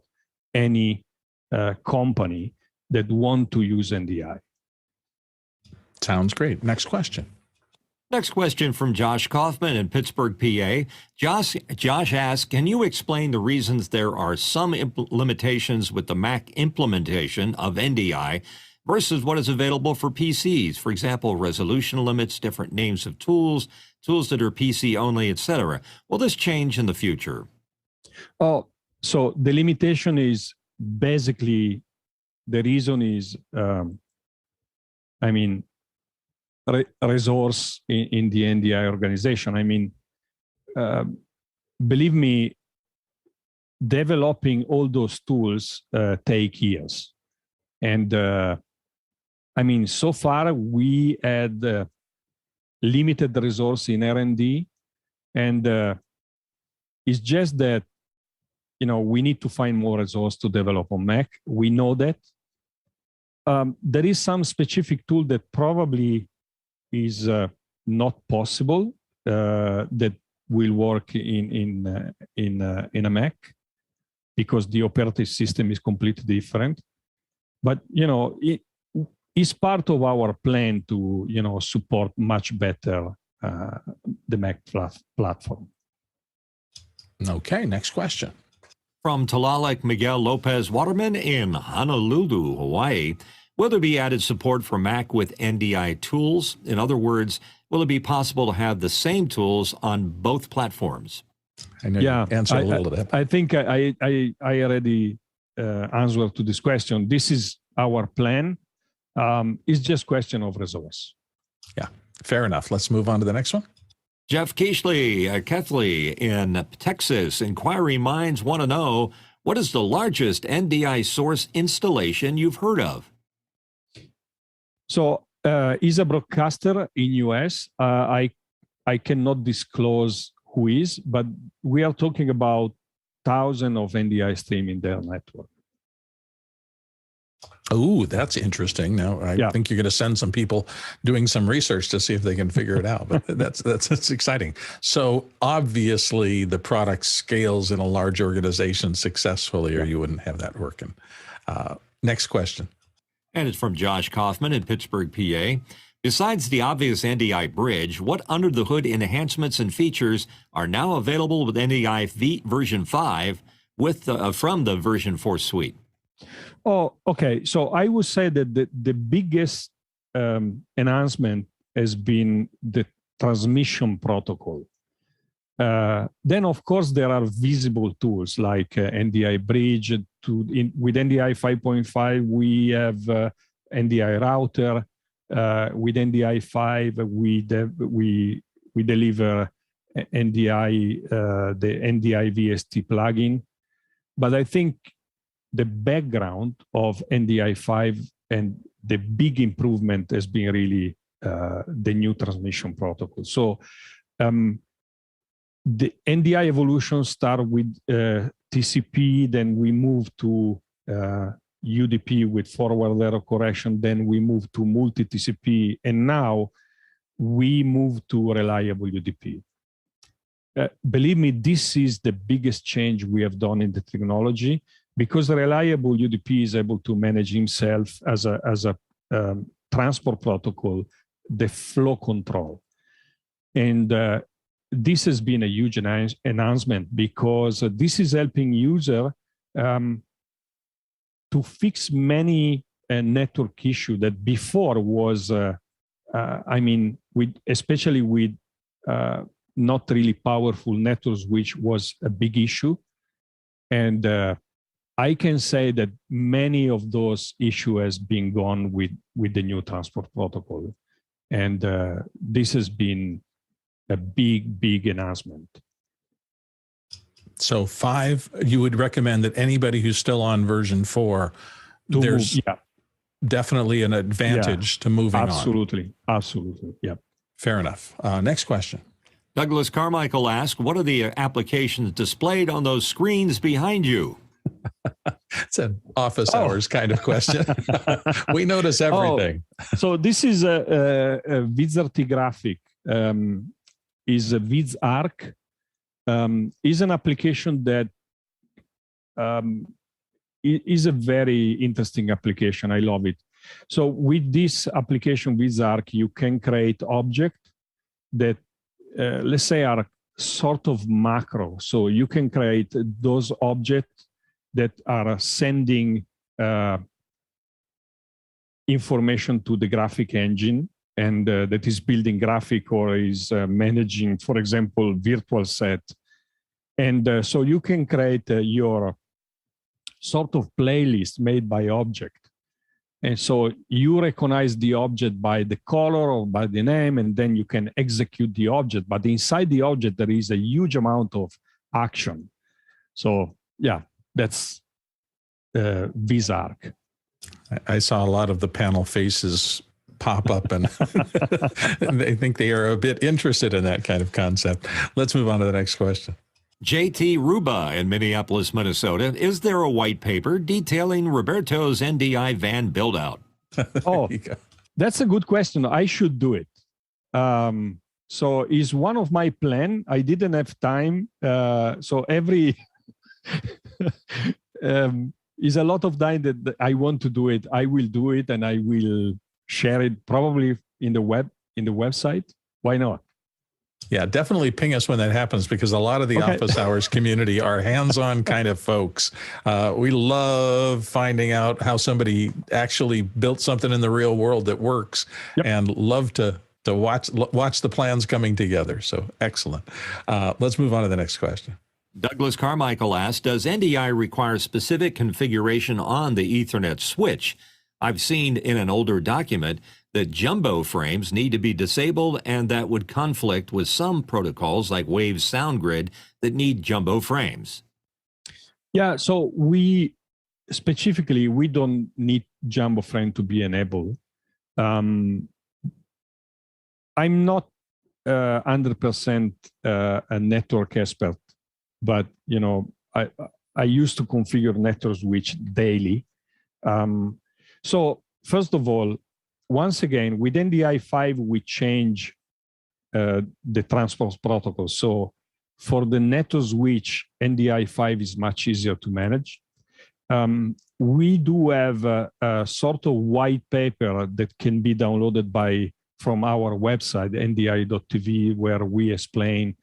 any company that want to use NDI. Sounds great. Next question. Next question from Josh Kaufman in Pittsburgh, PA. Josh asks, can you explain the reasons there are some limitations with the Mac implementation of NDI versus what is available for PCs? For example, resolution limits, different names of tools, tools that are PC only, etc. Will this change in the future? Oh, so the limitation is basically, the reason is, resource in the NDI organization. Believe me, developing all those tools take years. And so far we had limited resource in R&D, and it's just that, we need to find more resource to develop on Mac. We know that. There is some specific tool that probably is not possible that will work in a Mac, because the operating system is completely different. But it is part of our plan to support much better the Mac platform. Okay, next question. From Talalek Miguel Lopez Waterman in Honolulu, Hawaii. Will there be added support for Mac with NDI tools? In other words, will it be possible to have the same tools on both platforms? I know you answered a little to that. I think I already answered to this question. This is our plan. It's just question of resource. Yeah, fair enough. Let's move on to the next one. Jeff Keithley in Texas. Inquiring minds want to know, what is the largest NDI source installation you've heard of? So is a broadcaster in US. I cannot disclose who is, but we are talking about thousands of NDI stream in their network. Oh, that's interesting. Now, I think you're going to send some people doing some research to see if they can figure it out. But that's exciting. So obviously, the product scales in a large organization successfully, or you wouldn't have that working. Next question. And it's from Josh Kaufman in Pittsburgh, PA. Besides the obvious NDI Bridge, what under-the-hood enhancements and features are now available with NDI version 5 from the version 4 suite? Oh, okay. So I would say that the biggest enhancement has been the transmission protocol. Then, of course, there are visible tools like NDI Bridge. With NDI 5.5, we have NDI Router. With NDI 5, we deliver NDI, the NDI VST plugin. But I think the background of NDI 5 and the big improvement has been really the new transmission protocol. So the NDI evolution started with TCP, then we moved to UDP with forward error correction, then we moved to multi-TCP, and now we move to reliable UDP. Believe me, this is the biggest change we have done in the technology, because reliable UDP is able to manage himself as a transport protocol, the flow control. And this has been a huge enhancement, because this is helping user to fix many network issue that before was, especially with not really powerful networks, which was a big issue. And I can say that many of those issues has been gone with the new transport protocol. And this has been a big enhancement. So 5, you would recommend that anybody who's still on version 4, there's definitely an advantage to moving on. Absolutely. Yep. Fair enough. Next question. Douglas Carmichael asks, what are the applications displayed on those screens behind you? It's an office hours kind of question. We notice everything. So this is a Vidsarty graphic. Is a VidsArc. Is an application that is a very interesting application. I love it. So with this application, VidsArc, you can create objects that, let's say, are sort of macro. So you can create those objects that are sending information to the graphic engine, and that is building graphic or is managing, for example, virtual set. And so you can create your sort of playlist made by object. And so you recognize the object by the color or by the name, and then you can execute the object. But inside the object, there is a huge amount of action. So yeah, that's VidsArc. I saw a lot of the panel faces pop up, and they think they are a bit interested in that kind of concept. Let's move on to the next question. JT Ruba in Minneapolis, Minnesota. Is there a white paper detailing Roberto's NDI van build-out? Oh, that's a good question. I should do it. So is one of my plan. I didn't have time. So every is a lot of time that I want to do it. I will do it, and I will share it probably in the website. Why not? Yeah, definitely ping us when that happens, because a lot of the office hours community are hands-on kind of folks. We love finding out how somebody actually built something in the real world that works, and love to watch the plans coming together. So excellent. Let's move on to the next question. Douglas Carmichael asks, does NDI require specific configuration on the Ethernet switch? I've seen in an older document that jumbo frames need to be disabled, and that would conflict with some protocols like Wave SoundGrid that need jumbo frames. Yeah, so we don't need jumbo frame to be enabled. I'm not 100% a network expert, but I used to configure network switch daily. So first of all, once again, with NDI 5, we change the transport protocol. So for the network switch, NDI 5 is much easier to manage. We do have a sort of white paper that can be downloaded from our website, ndi.tv, where we explain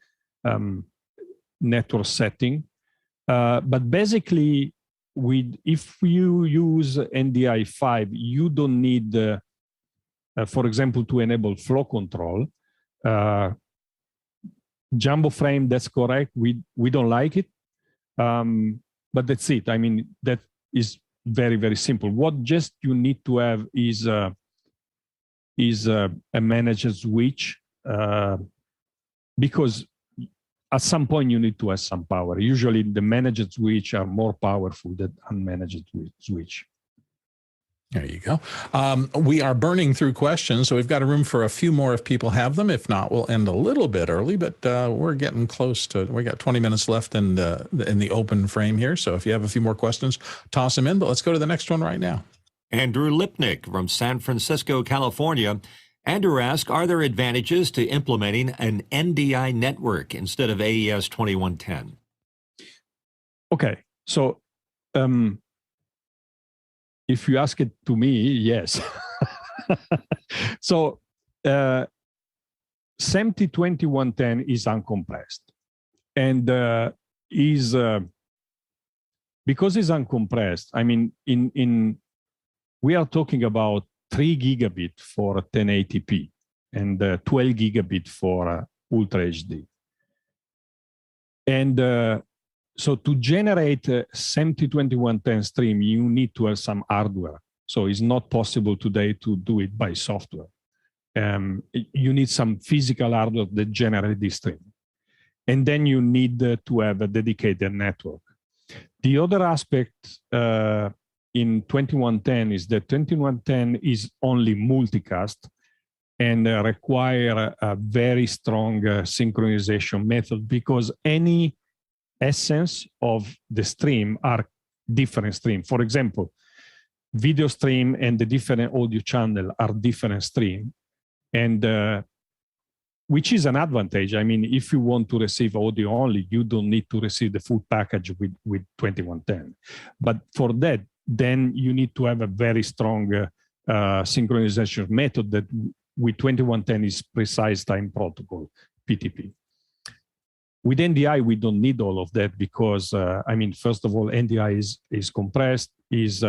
network setting. But basically, if you use NDI 5, you don't need, for example, to enable flow control. jumbo frame, that's correct. We don't like it, but that's it. I mean, that is very, very simple. What just you need to have is a managed switch, because at some point you need to have some power. Usually the managed switch are more powerful than unmanaged switch. There you go. We are burning through questions, so we've got a room for a few more if people have them. If not, we'll end a little bit early, but we're getting close to, we got 20 minutes left in the open frame here. So if you have a few more questions, toss them in, but let's go to the next one right now. Andrew Lipnick from San Francisco, California. Andrew asks, are there advantages to implementing an NDI network instead of AES 2110? Okay, so if you ask it to me, yes. So SMPTE 2110 is uncompressed, and because it's uncompressed, I mean, we are talking about 3 gigabit for 1080p and 12 gigabit for Ultra HD. And so to generate a SMPTE 2110 stream, you need to have some hardware. So it's not possible today to do it by software. You need some physical hardware that generate this stream. And then you need to have a dedicated network. The other aspect in 2110 is that 2110 is only multicast and require a very strong synchronization method, because any essence of the stream are different stream. For example, video stream and the different audio channel are different stream, and which is an advantage. I mean, if you want to receive audio only, you don't need to receive the full package with 2110. But for that, then you need to have a very strong synchronization method that with 2110 is precise time protocol, PTP. With NDI, we don't need all of that because, I mean, first of all, NDI is compressed, is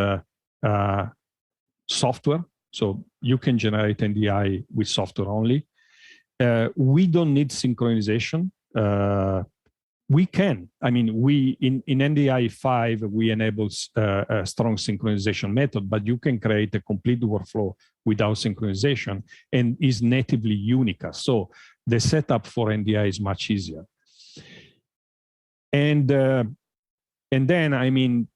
software. So you can generate NDI with software only. We don't need synchronization. We can. I mean, in NDI 5, we enable a strong synchronization method, but you can create a complete workflow without synchronization and is natively unicast. So the setup for NDI is much easier. And then, I mean,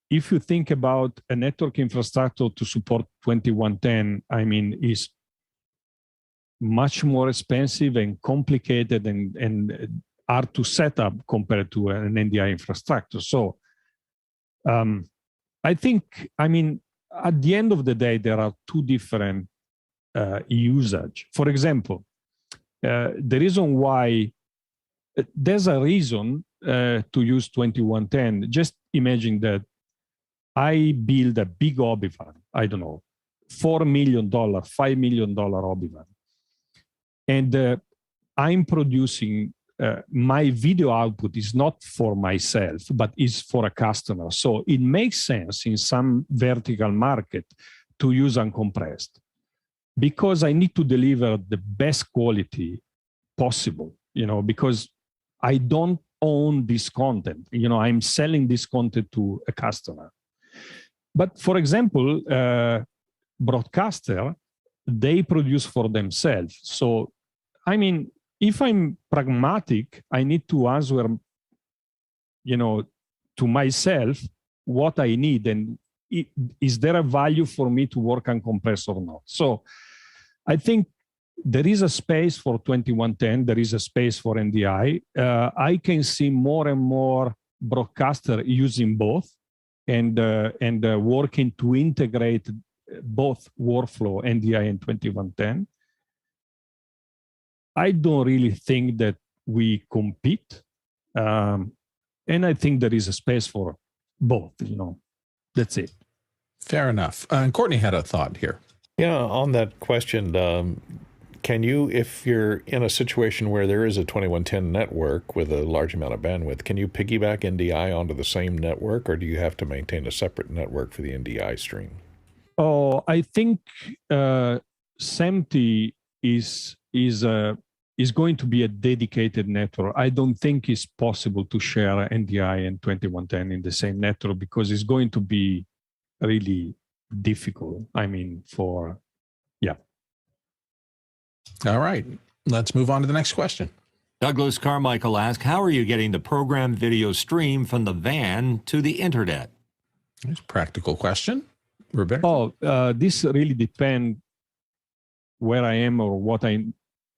if you think about a network infrastructure to support 2110, I mean, is much more expensive and complicated and hard to set up compared to an NDI infrastructure. So I think, I mean, at the end of the day, there are two different usage. For example, the reason why, there's a reason to use 2110. Just imagine that I build a big Obi-Wan, I don't know, $4 million, $5 million Obi-Wan. And I'm producing, my video output is not for myself, but is for a customer. So it makes sense in some vertical market to use uncompressed, because I need to deliver the best quality possible, you know, because I don't own this content. You know, I'm selling this content to a customer. But for example, broadcaster, they produce for themselves. So, I mean, if I'm pragmatic, I need to answer, you know, to myself what I need, and is there a value for me to work on compressor or not? So I think there is a space for 2110. There is a space for NDI. I can see more and more broadcaster using both and working to integrate both workflow, NDI and 2110. I don't really think that we compete. And I think there is a space for both, you know. That's it. Fair enough. And Courtney had a thought here. Yeah, on that question, can you, if you're in a situation where there is a 2110 network with a large amount of bandwidth, can you piggyback NDI onto the same network, or do you have to maintain a separate network for the NDI stream? Oh, I think SMPTE is is going to be a dedicated network. I don't think it's possible to share NDI and 2110 in the same network because it's going to be really difficult. I mean, yeah. All right. Let's move on to the next question. Douglas Carmichael asks, how are you getting the program video stream from the van to the internet? That's a practical question. Roberto? This really depends where I am or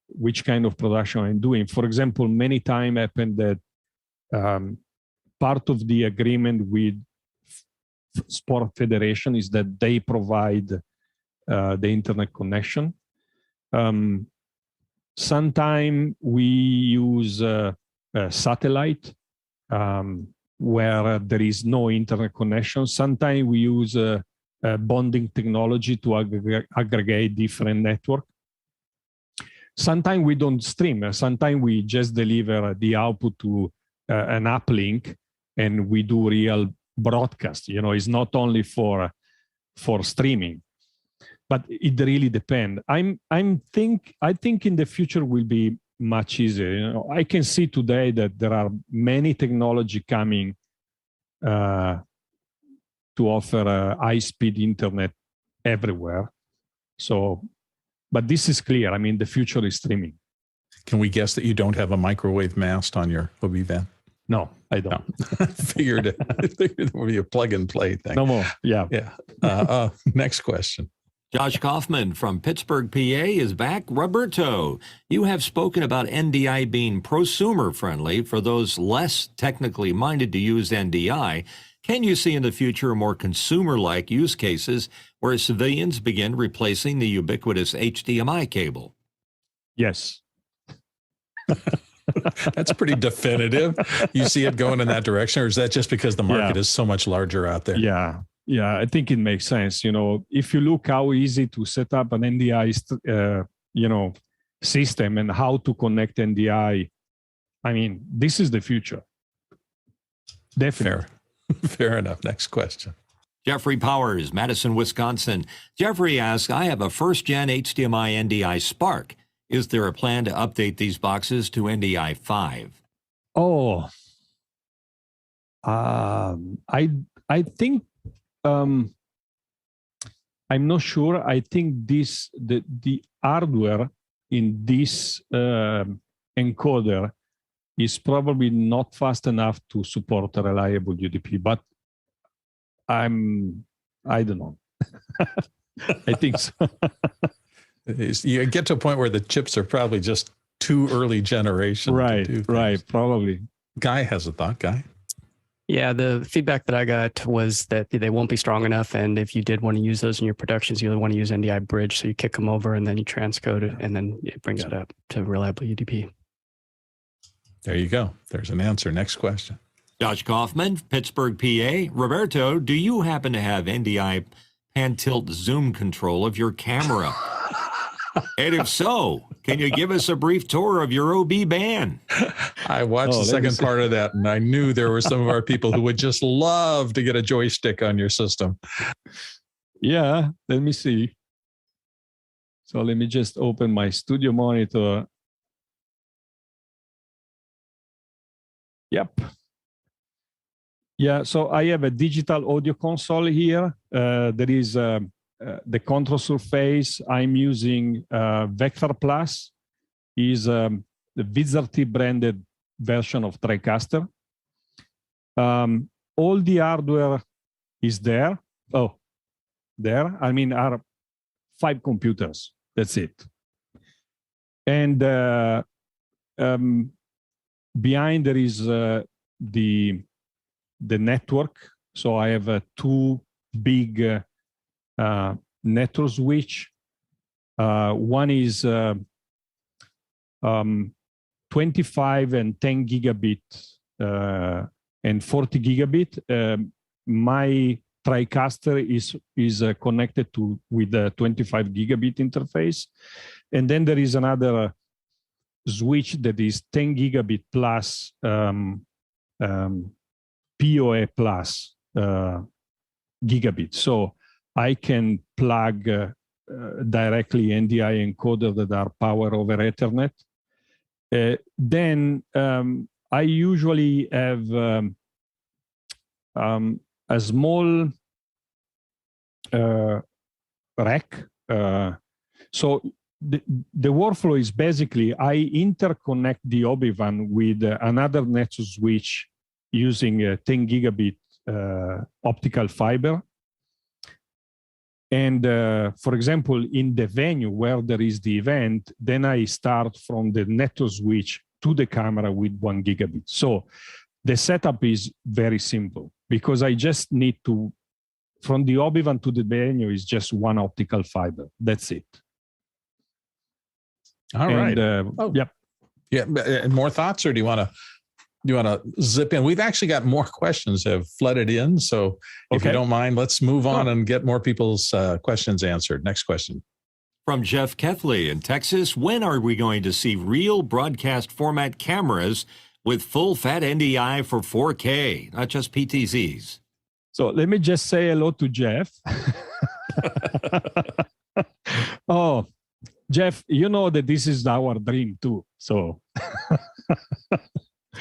which kind of production I'm doing. For example, many times happened that part of the agreement with Sport Federation is that they provide the internet connection. Sometimes we use a satellite where there is no internet connection. Sometimes we use bonding technology to aggregate different networks. Sometimes we don't stream. Sometimes we just deliver the output to an uplink and we do real broadcast. It's not only for streaming. But it really depends. I think in the future will be much easier. I can see today that there are many technology coming to offer high-speed internet everywhere. So, but this is clear. I mean, the future is streaming. Can we guess that you don't have a microwave mast on your Hobie van? No, I don't. No. Figured it would be a plug-and-play thing. No more. Yeah. Yeah. Next question. Josh Kaufman from Pittsburgh, PA is back. Roberto, you have spoken about NDI being prosumer friendly for those less technically minded to use NDI. Can you see in the future more consumer-like use cases where civilians begin replacing the ubiquitous HDMI cable? Yes. That's pretty definitive. You see it going in that direction, or is that just because the market is so much larger out there? Yeah, I think it makes sense. If you look how easy to set up an NDI, system and how to connect NDI, I mean, this is the future. Definitely. Fair enough. Next question. Jeffrey Powers, Madison, Wisconsin. Jeffrey asks, I have a first-gen HDMI NDI Spark. Is there a plan to update these boxes to NDI 5? Oh, I think. I'm not sure. I think the hardware in this encoder is probably not fast enough to support a reliable UDP, but I don't know. I think so. You get to a point where the chips are probably just too early generation. Right, probably. Guy has a thought, Guy. Yeah, the feedback that I got was that they won't be strong enough. And if you did want to use those in your productions, you would want to use NDI Bridge. So you kick them over and then you transcode it and then it brings it up to reliable UDP. There you go. There's an answer. Next question. Josh Kaufman, Pittsburgh, PA. Roberto, do you happen to have NDI pan tilt zoom control of your camera? And if so, can you give us a brief tour of your OB band? I watched the second part of that, and I knew there were some of our people who would just love to get a joystick on your system. Yeah, let me see. So let me just open my studio monitor. Yep. Yeah, so I have a digital audio console here. There is the control surface. I'm using Vector Plus. Is the Vizarti branded version of TriCaster. All the hardware is there. There. I mean, are 5 computers. That's it. And behind there is the network. So I have 2 big network switch. One is 25 and 10 gigabit and 40 gigabit. My TriCaster is connected with a 25 gigabit interface, and then there is another switch that is 10 gigabit plus PoE plus gigabit. So I can plug directly NDI encoder that are power over Ethernet. Then I usually have a small rack. So the workflow is basically I interconnect the Obi-Wan with another Nexus switch using a 10 gigabit optical fiber. And for example, in the venue where there is the event, then I start from the Nexus switch to the camera with 1 gigabit. So the setup is very simple because I just need to, from the Obi-Wan to the venue is just one optical fiber. That's it. All right. Yep. Yeah. And more thoughts, or do you want to zip in? We've actually got more questions have flooded in. So if you don't mind, let's move on and get more people's questions answered. Next question. From Jeff Kethley in Texas, when are we going to see real broadcast format cameras with full fat NDI for 4K, not just PTZs? So let me just say hello to Jeff. Oh, Jeff, you know that this is our dream too. So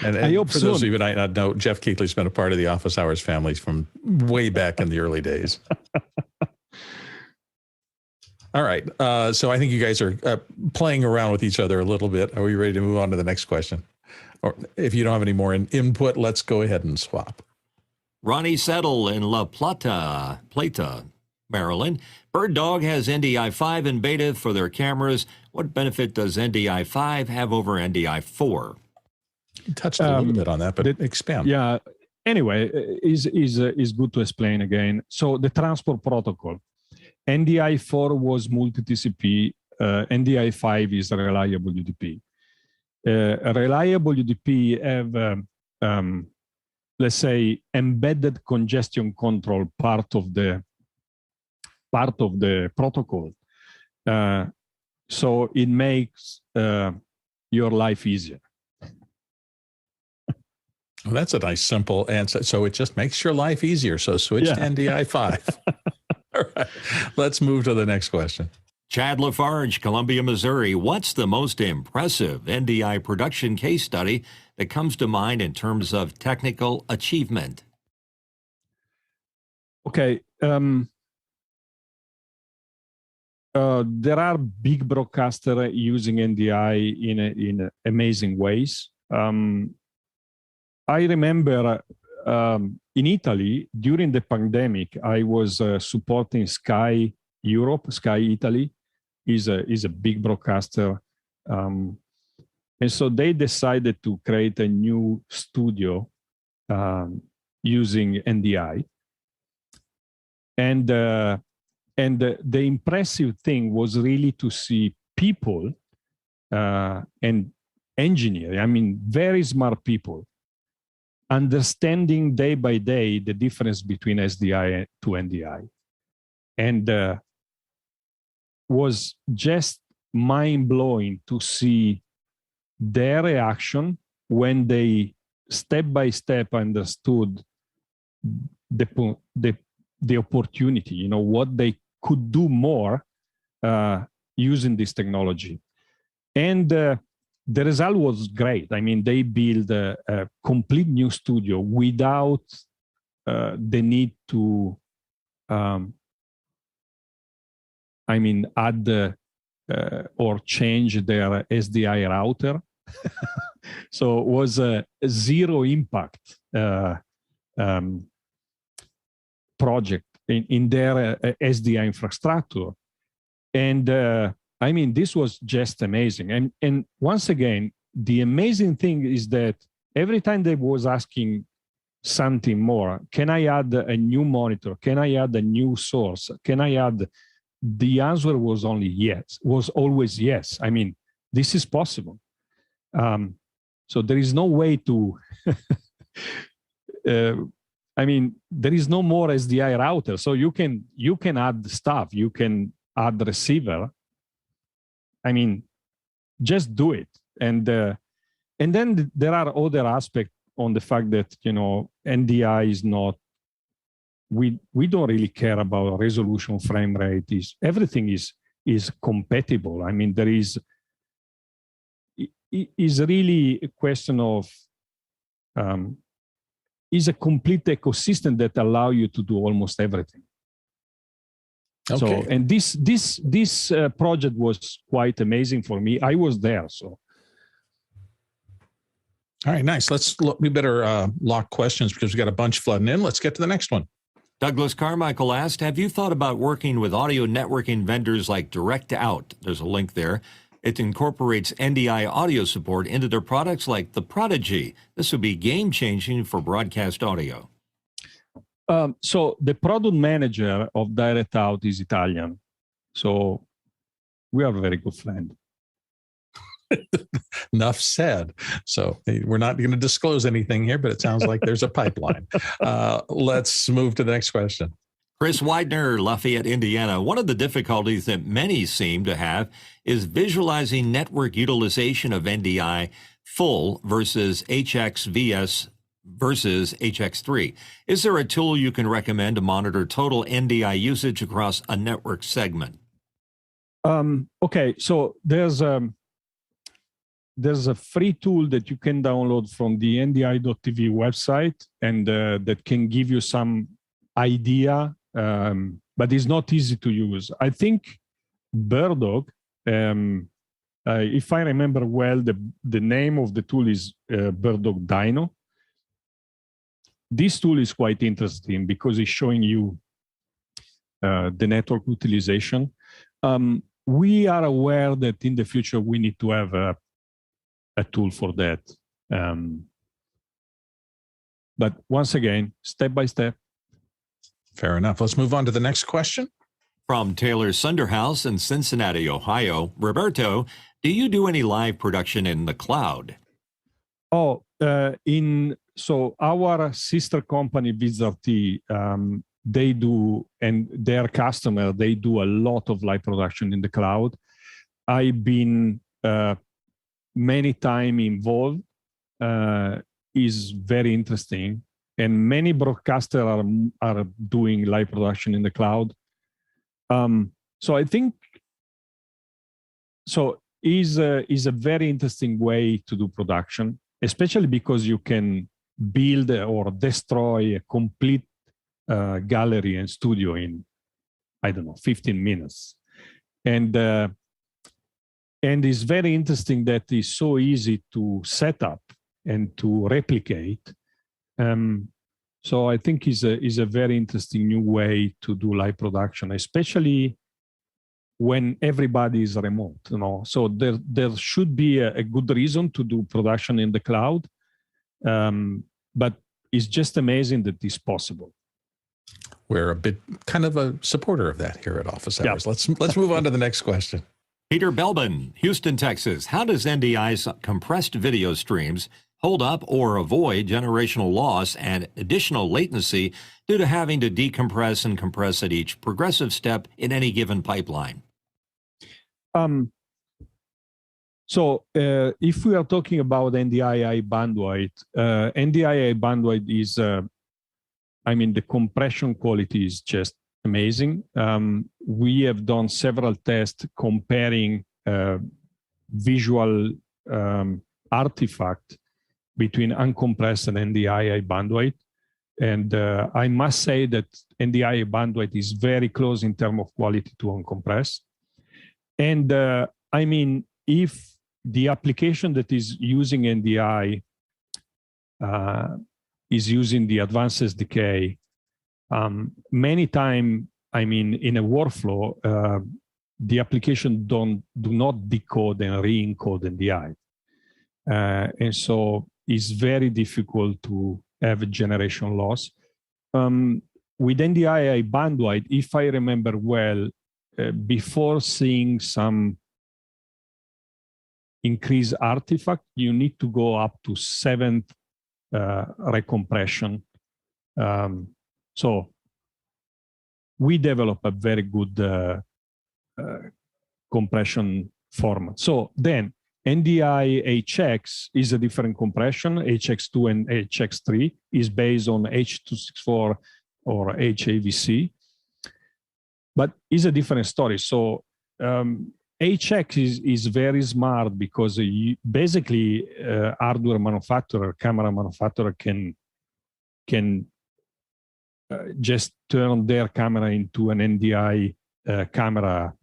and I hope for those of you who might not know, Jeff Keithley's been a part of the Office Hours families from way back in the early days. All right. So I think you guys are playing around with each other a little bit. Are we ready to move on to the next question? Or if you don't have any more input, let's go ahead and swap. Ronnie Settle in La Plata, Maryland. Birddog has NDI 5 in beta for their cameras. What benefit does NDI 5 have over NDI 4? You touched a little bit on that, but expand. Yeah. Anyway, is good to explain again. So the transport protocol, NDI 4 was multi-TCP. NDI 5 is a reliable UDP. Reliable UDP have, let's say, embedded congestion control part of the protocol. So it makes your life easier. Well, that's a nice, simple answer. So it just makes your life easier. So switch to NDI 5. All right. Let's move to the next question. Chad Lafarge, Columbia, Missouri. What's the most impressive NDI production case study that comes to mind in terms of technical achievement? Okay. There are big broadcasters using NDI in amazing ways. I remember in Italy, during the pandemic, I was supporting Sky Europe. Sky Italy is a big broadcaster. And so they decided to create a new studio using NDI. And the impressive thing was really to see people and engineers, I mean, very smart people, understanding day by day the difference between SDI to NDI. And was just mind-blowing to see their reaction when they step by step understood the opportunity, you know, what they could do more using this technology. And the result was great. I mean, they built a complete new studio without the need to, add or change their SDI router. So it was a zero impact project in their SDI infrastructure. And this was just amazing. And once again, the amazing thing is that every time they was asking something more, can I add a new monitor? Can I add a new source? Can I add? The answer was only yes, was always yes. I mean, this is possible. So there is no way to, there is no more SDI router. So you can add stuff, you can add receiver. I mean, just do it. And then there are other aspects on the fact that, you know, NDI is not, we don't really care about resolution, frame rate. Everything is compatible. I mean, there is, is really a question of is a complete ecosystem that allow you to do almost everything. Okay. So, and this project was quite amazing for me. I was there, so. All right, nice. We better lock questions because we got a bunch flooding in. Let's get to the next one. Douglas Carmichael asked, have you thought about working with audio networking vendors like DirectOut? There's a link there. It incorporates NDI audio support into their products like the PRODIGY. This would be game-changing for broadcast audio. So the product manager of DirectOut is Italian. So we are a very good friend. Enough said. So we're not going to disclose anything here, but it sounds like there's a pipeline. Let's move to the next question. Chris Widener, Lafayette, Indiana. One of the difficulties that many seem to have is visualizing network utilization of NDI full versus HXVS versus HX3. Is there a tool you can recommend to monitor total NDI usage across a network segment? Okay, so there's a free tool that you can download from the NDI.tv website, and that can give you some idea, but it's not easy to use. I think Birddog, if I remember well, the name of the tool is Birddog Dino. This tool is quite interesting because it's showing you the network utilization. We are aware that in the future we need to have a tool for that. But once again, step by step. Fair enough. Let's move on to the next question. From Taylor Sunderhouse in Cincinnati, Ohio. Roberto, do you do any live production in the cloud? Oh, so our sister company, VZRT, they do, and their customer, they do a lot of live production in the cloud. I've been many times involved. Is very interesting, and many broadcasters are doing live production in the cloud. So I think so is a very interesting way to do production, especially because you can build or destroy a complete gallery and studio in, I don't know, 15 minutes. And it's very interesting that it's so easy to set up and to replicate. So I think is a very interesting new way to do live production, especially when everybody is remote. So there should be a good reason to do production in the cloud, but it's just amazing that it's possible. We're a bit kind of a supporter of that here at Office Hours. Yeah. Let's move on to the next question. Peter Belbin, Houston, Texas. How does NDI's compressed video streams hold up or avoid generational loss and additional latency due to having to decompress and compress at each progressive step in any given pipeline? So if we are talking about NDI bandwidth, NDI bandwidth is, the compression quality is just amazing. We have done several tests comparing visual artifact between uncompressed and NDI bandwidth. And I must say that NDI bandwidth is very close in terms of quality to uncompressed. And if the application that is using NDI is using the advanced SDK, many times, in a workflow, the application do not decode and re-encode NDI. And so it's very difficult to have a generation loss. With NDI bandwidth, if I remember well, before seeing some increased artifact, you need to go up to 7th recompression. So we develop a very good compression format. So then NDI HX is a different compression. HX2 and HX3 is based on H.264 or HAVC, but it's a different story. So HX is very smart because basically hardware manufacturer, camera manufacturer can just turn their camera into an NDI camera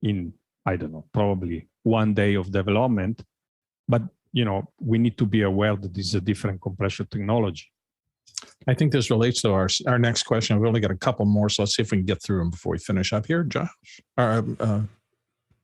in, I don't know, probably one day of development. But, we need to be aware that this is a different compression technology. I think this relates to our next question. We've only got a couple more, so let's see if we can get through them before we finish up here. Josh,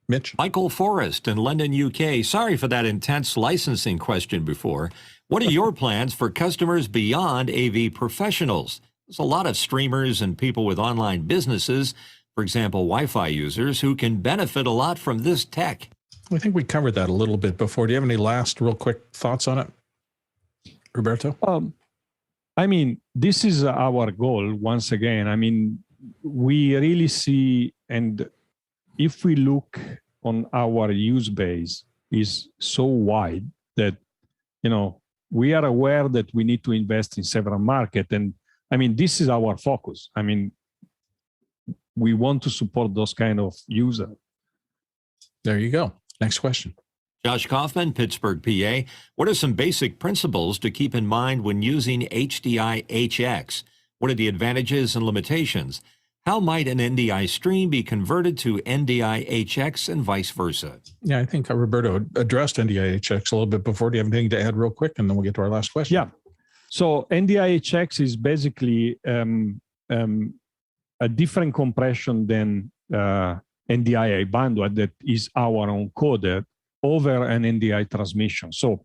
Mitch? Michael Forrest in London, UK. Sorry for that intense licensing question before. What are your plans for customers beyond AV professionals? There's a lot of streamers and people with online businesses, for example, Wi-Fi users, who can benefit a lot from this tech. I think we covered that a little bit before. Do you have any last real quick thoughts on it, Roberto? This is our goal once again. We really see, and if we look on our use base is so wide that, we are aware that we need to invest in several markets. And this is our focus. We want to support those kind of users. There you go. Next question. Josh Kaufman, Pittsburgh, PA. What are some basic principles to keep in mind when using HDI HX? What are the advantages and limitations? How might an NDI stream be converted to NDI HX and vice versa? Yeah, I think Roberto addressed NDI HX a little bit before. Do you have anything to add real quick? And then we'll get to our last question. Yeah. So NDI HX is basically a different compression than NDI bandwidth that is our own coded over an NDI transmission. So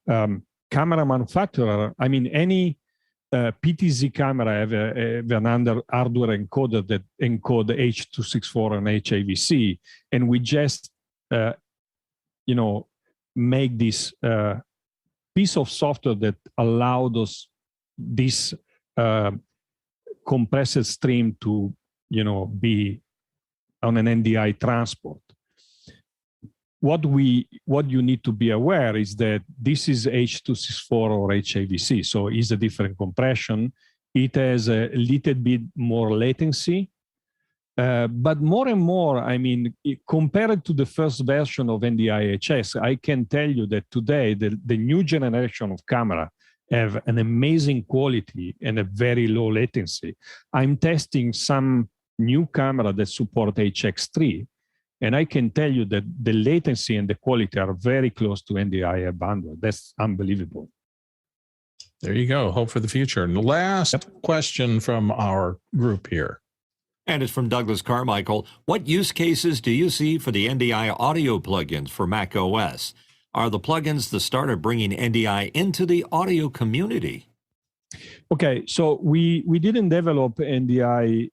camera manufacturer, any PTZ camera have an hardware encoder that encode H.264 and HAVC, and we just make this piece of software that allows this compressed stream to be on an NDI transport. What you need to be aware is that this is H.264 or HAVC, so it's a different compression. It has a little bit more latency, but more and more, compared to the first version of NDI HX, I can tell you that today the new generation of camera have an amazing quality and a very low latency. I'm testing some new camera that support HX3. And I can tell you that the latency and the quality are very close to NDI bandwidth. That's unbelievable. There you go. Hope for the future. And the last question from our group here. And it's from Douglas Carmichael. What use cases do you see for the NDI audio plugins for macOS? Are the plugins the start of bringing NDI into the audio community? Okay, so we didn't develop NDI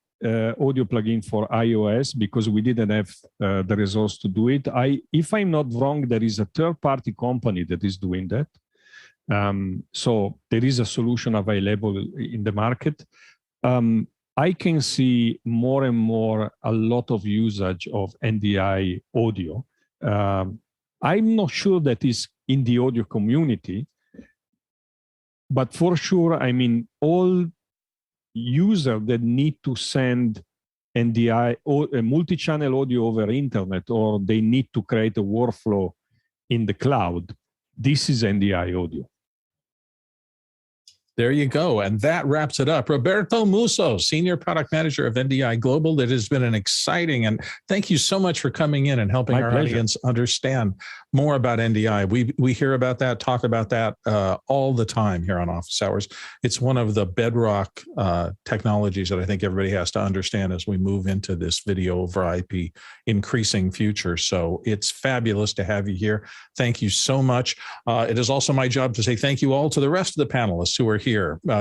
audio plugin for iOS because we didn't have the resource to do it. If I'm not wrong, there is a third-party company that is doing that. So there is a solution available in the market. I can see more and more a lot of usage of NDI audio. I'm not sure that is in the audio community, but for sure, all user that need to send NDI or a multi-channel audio over internet, or they need to create a workflow in the cloud, this is NDI audio. There you go. And that wraps it up. Roberto Musso, Senior Product Manager of NDI Global. It has been an exciting, and thank you so much for coming in and helping our audience understand more about NDI. We hear about that, talk about that all the time here on Office Hours. It's one of the bedrock technologies that I think everybody has to understand as we move into this video over IP increasing future. So it's fabulous to have you here. Thank you so much. It is also my job to say thank you all to the rest of the panelists who are here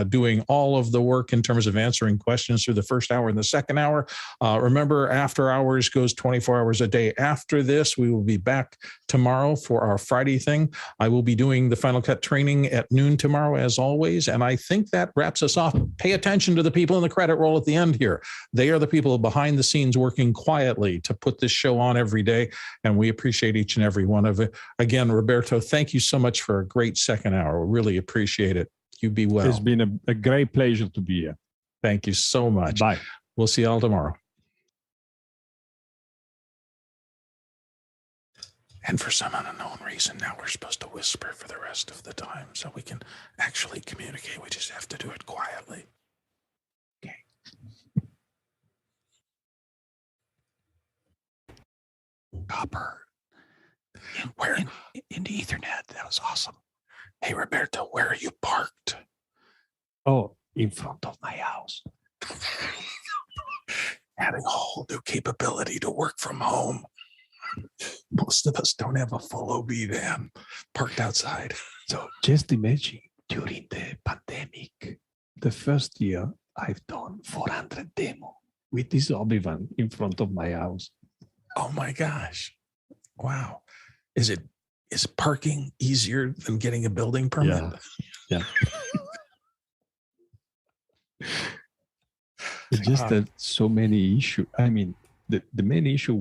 doing all of the work in terms of answering questions through the first hour and the second hour. Remember, After Hours goes 24 hours a day. After this, we will be back tomorrow for our Friday thing. I will be doing the Final Cut training at noon tomorrow, as always. And I think that wraps us off. Pay attention to the people in the credit roll at the end here. They are the people behind the scenes working quietly to put this show on every day. And we appreciate each and every one of it. Again, Roberto, thank you so much for a great second hour. We really appreciate it. You be well. It's been a great pleasure to be here. Thank you so much. Bye. We'll see you all tomorrow. And for some unknown reason, now we're supposed to whisper for the rest of the time so we can actually communicate. We just have to do it quietly. Okay. Copper. Where? Into Ethernet. That was awesome. Hey, Roberto, where are you parked? Oh, in front of my house. Adding a whole new capability to work from home. Most of us don't have a full OB van parked outside. So just imagine during the pandemic, the first year I've done 400 demo with this OB van in front of my house. Oh my gosh. Wow. Is parking easier than getting a building permit? Yeah. It's just that so many issues. I mean, the main issue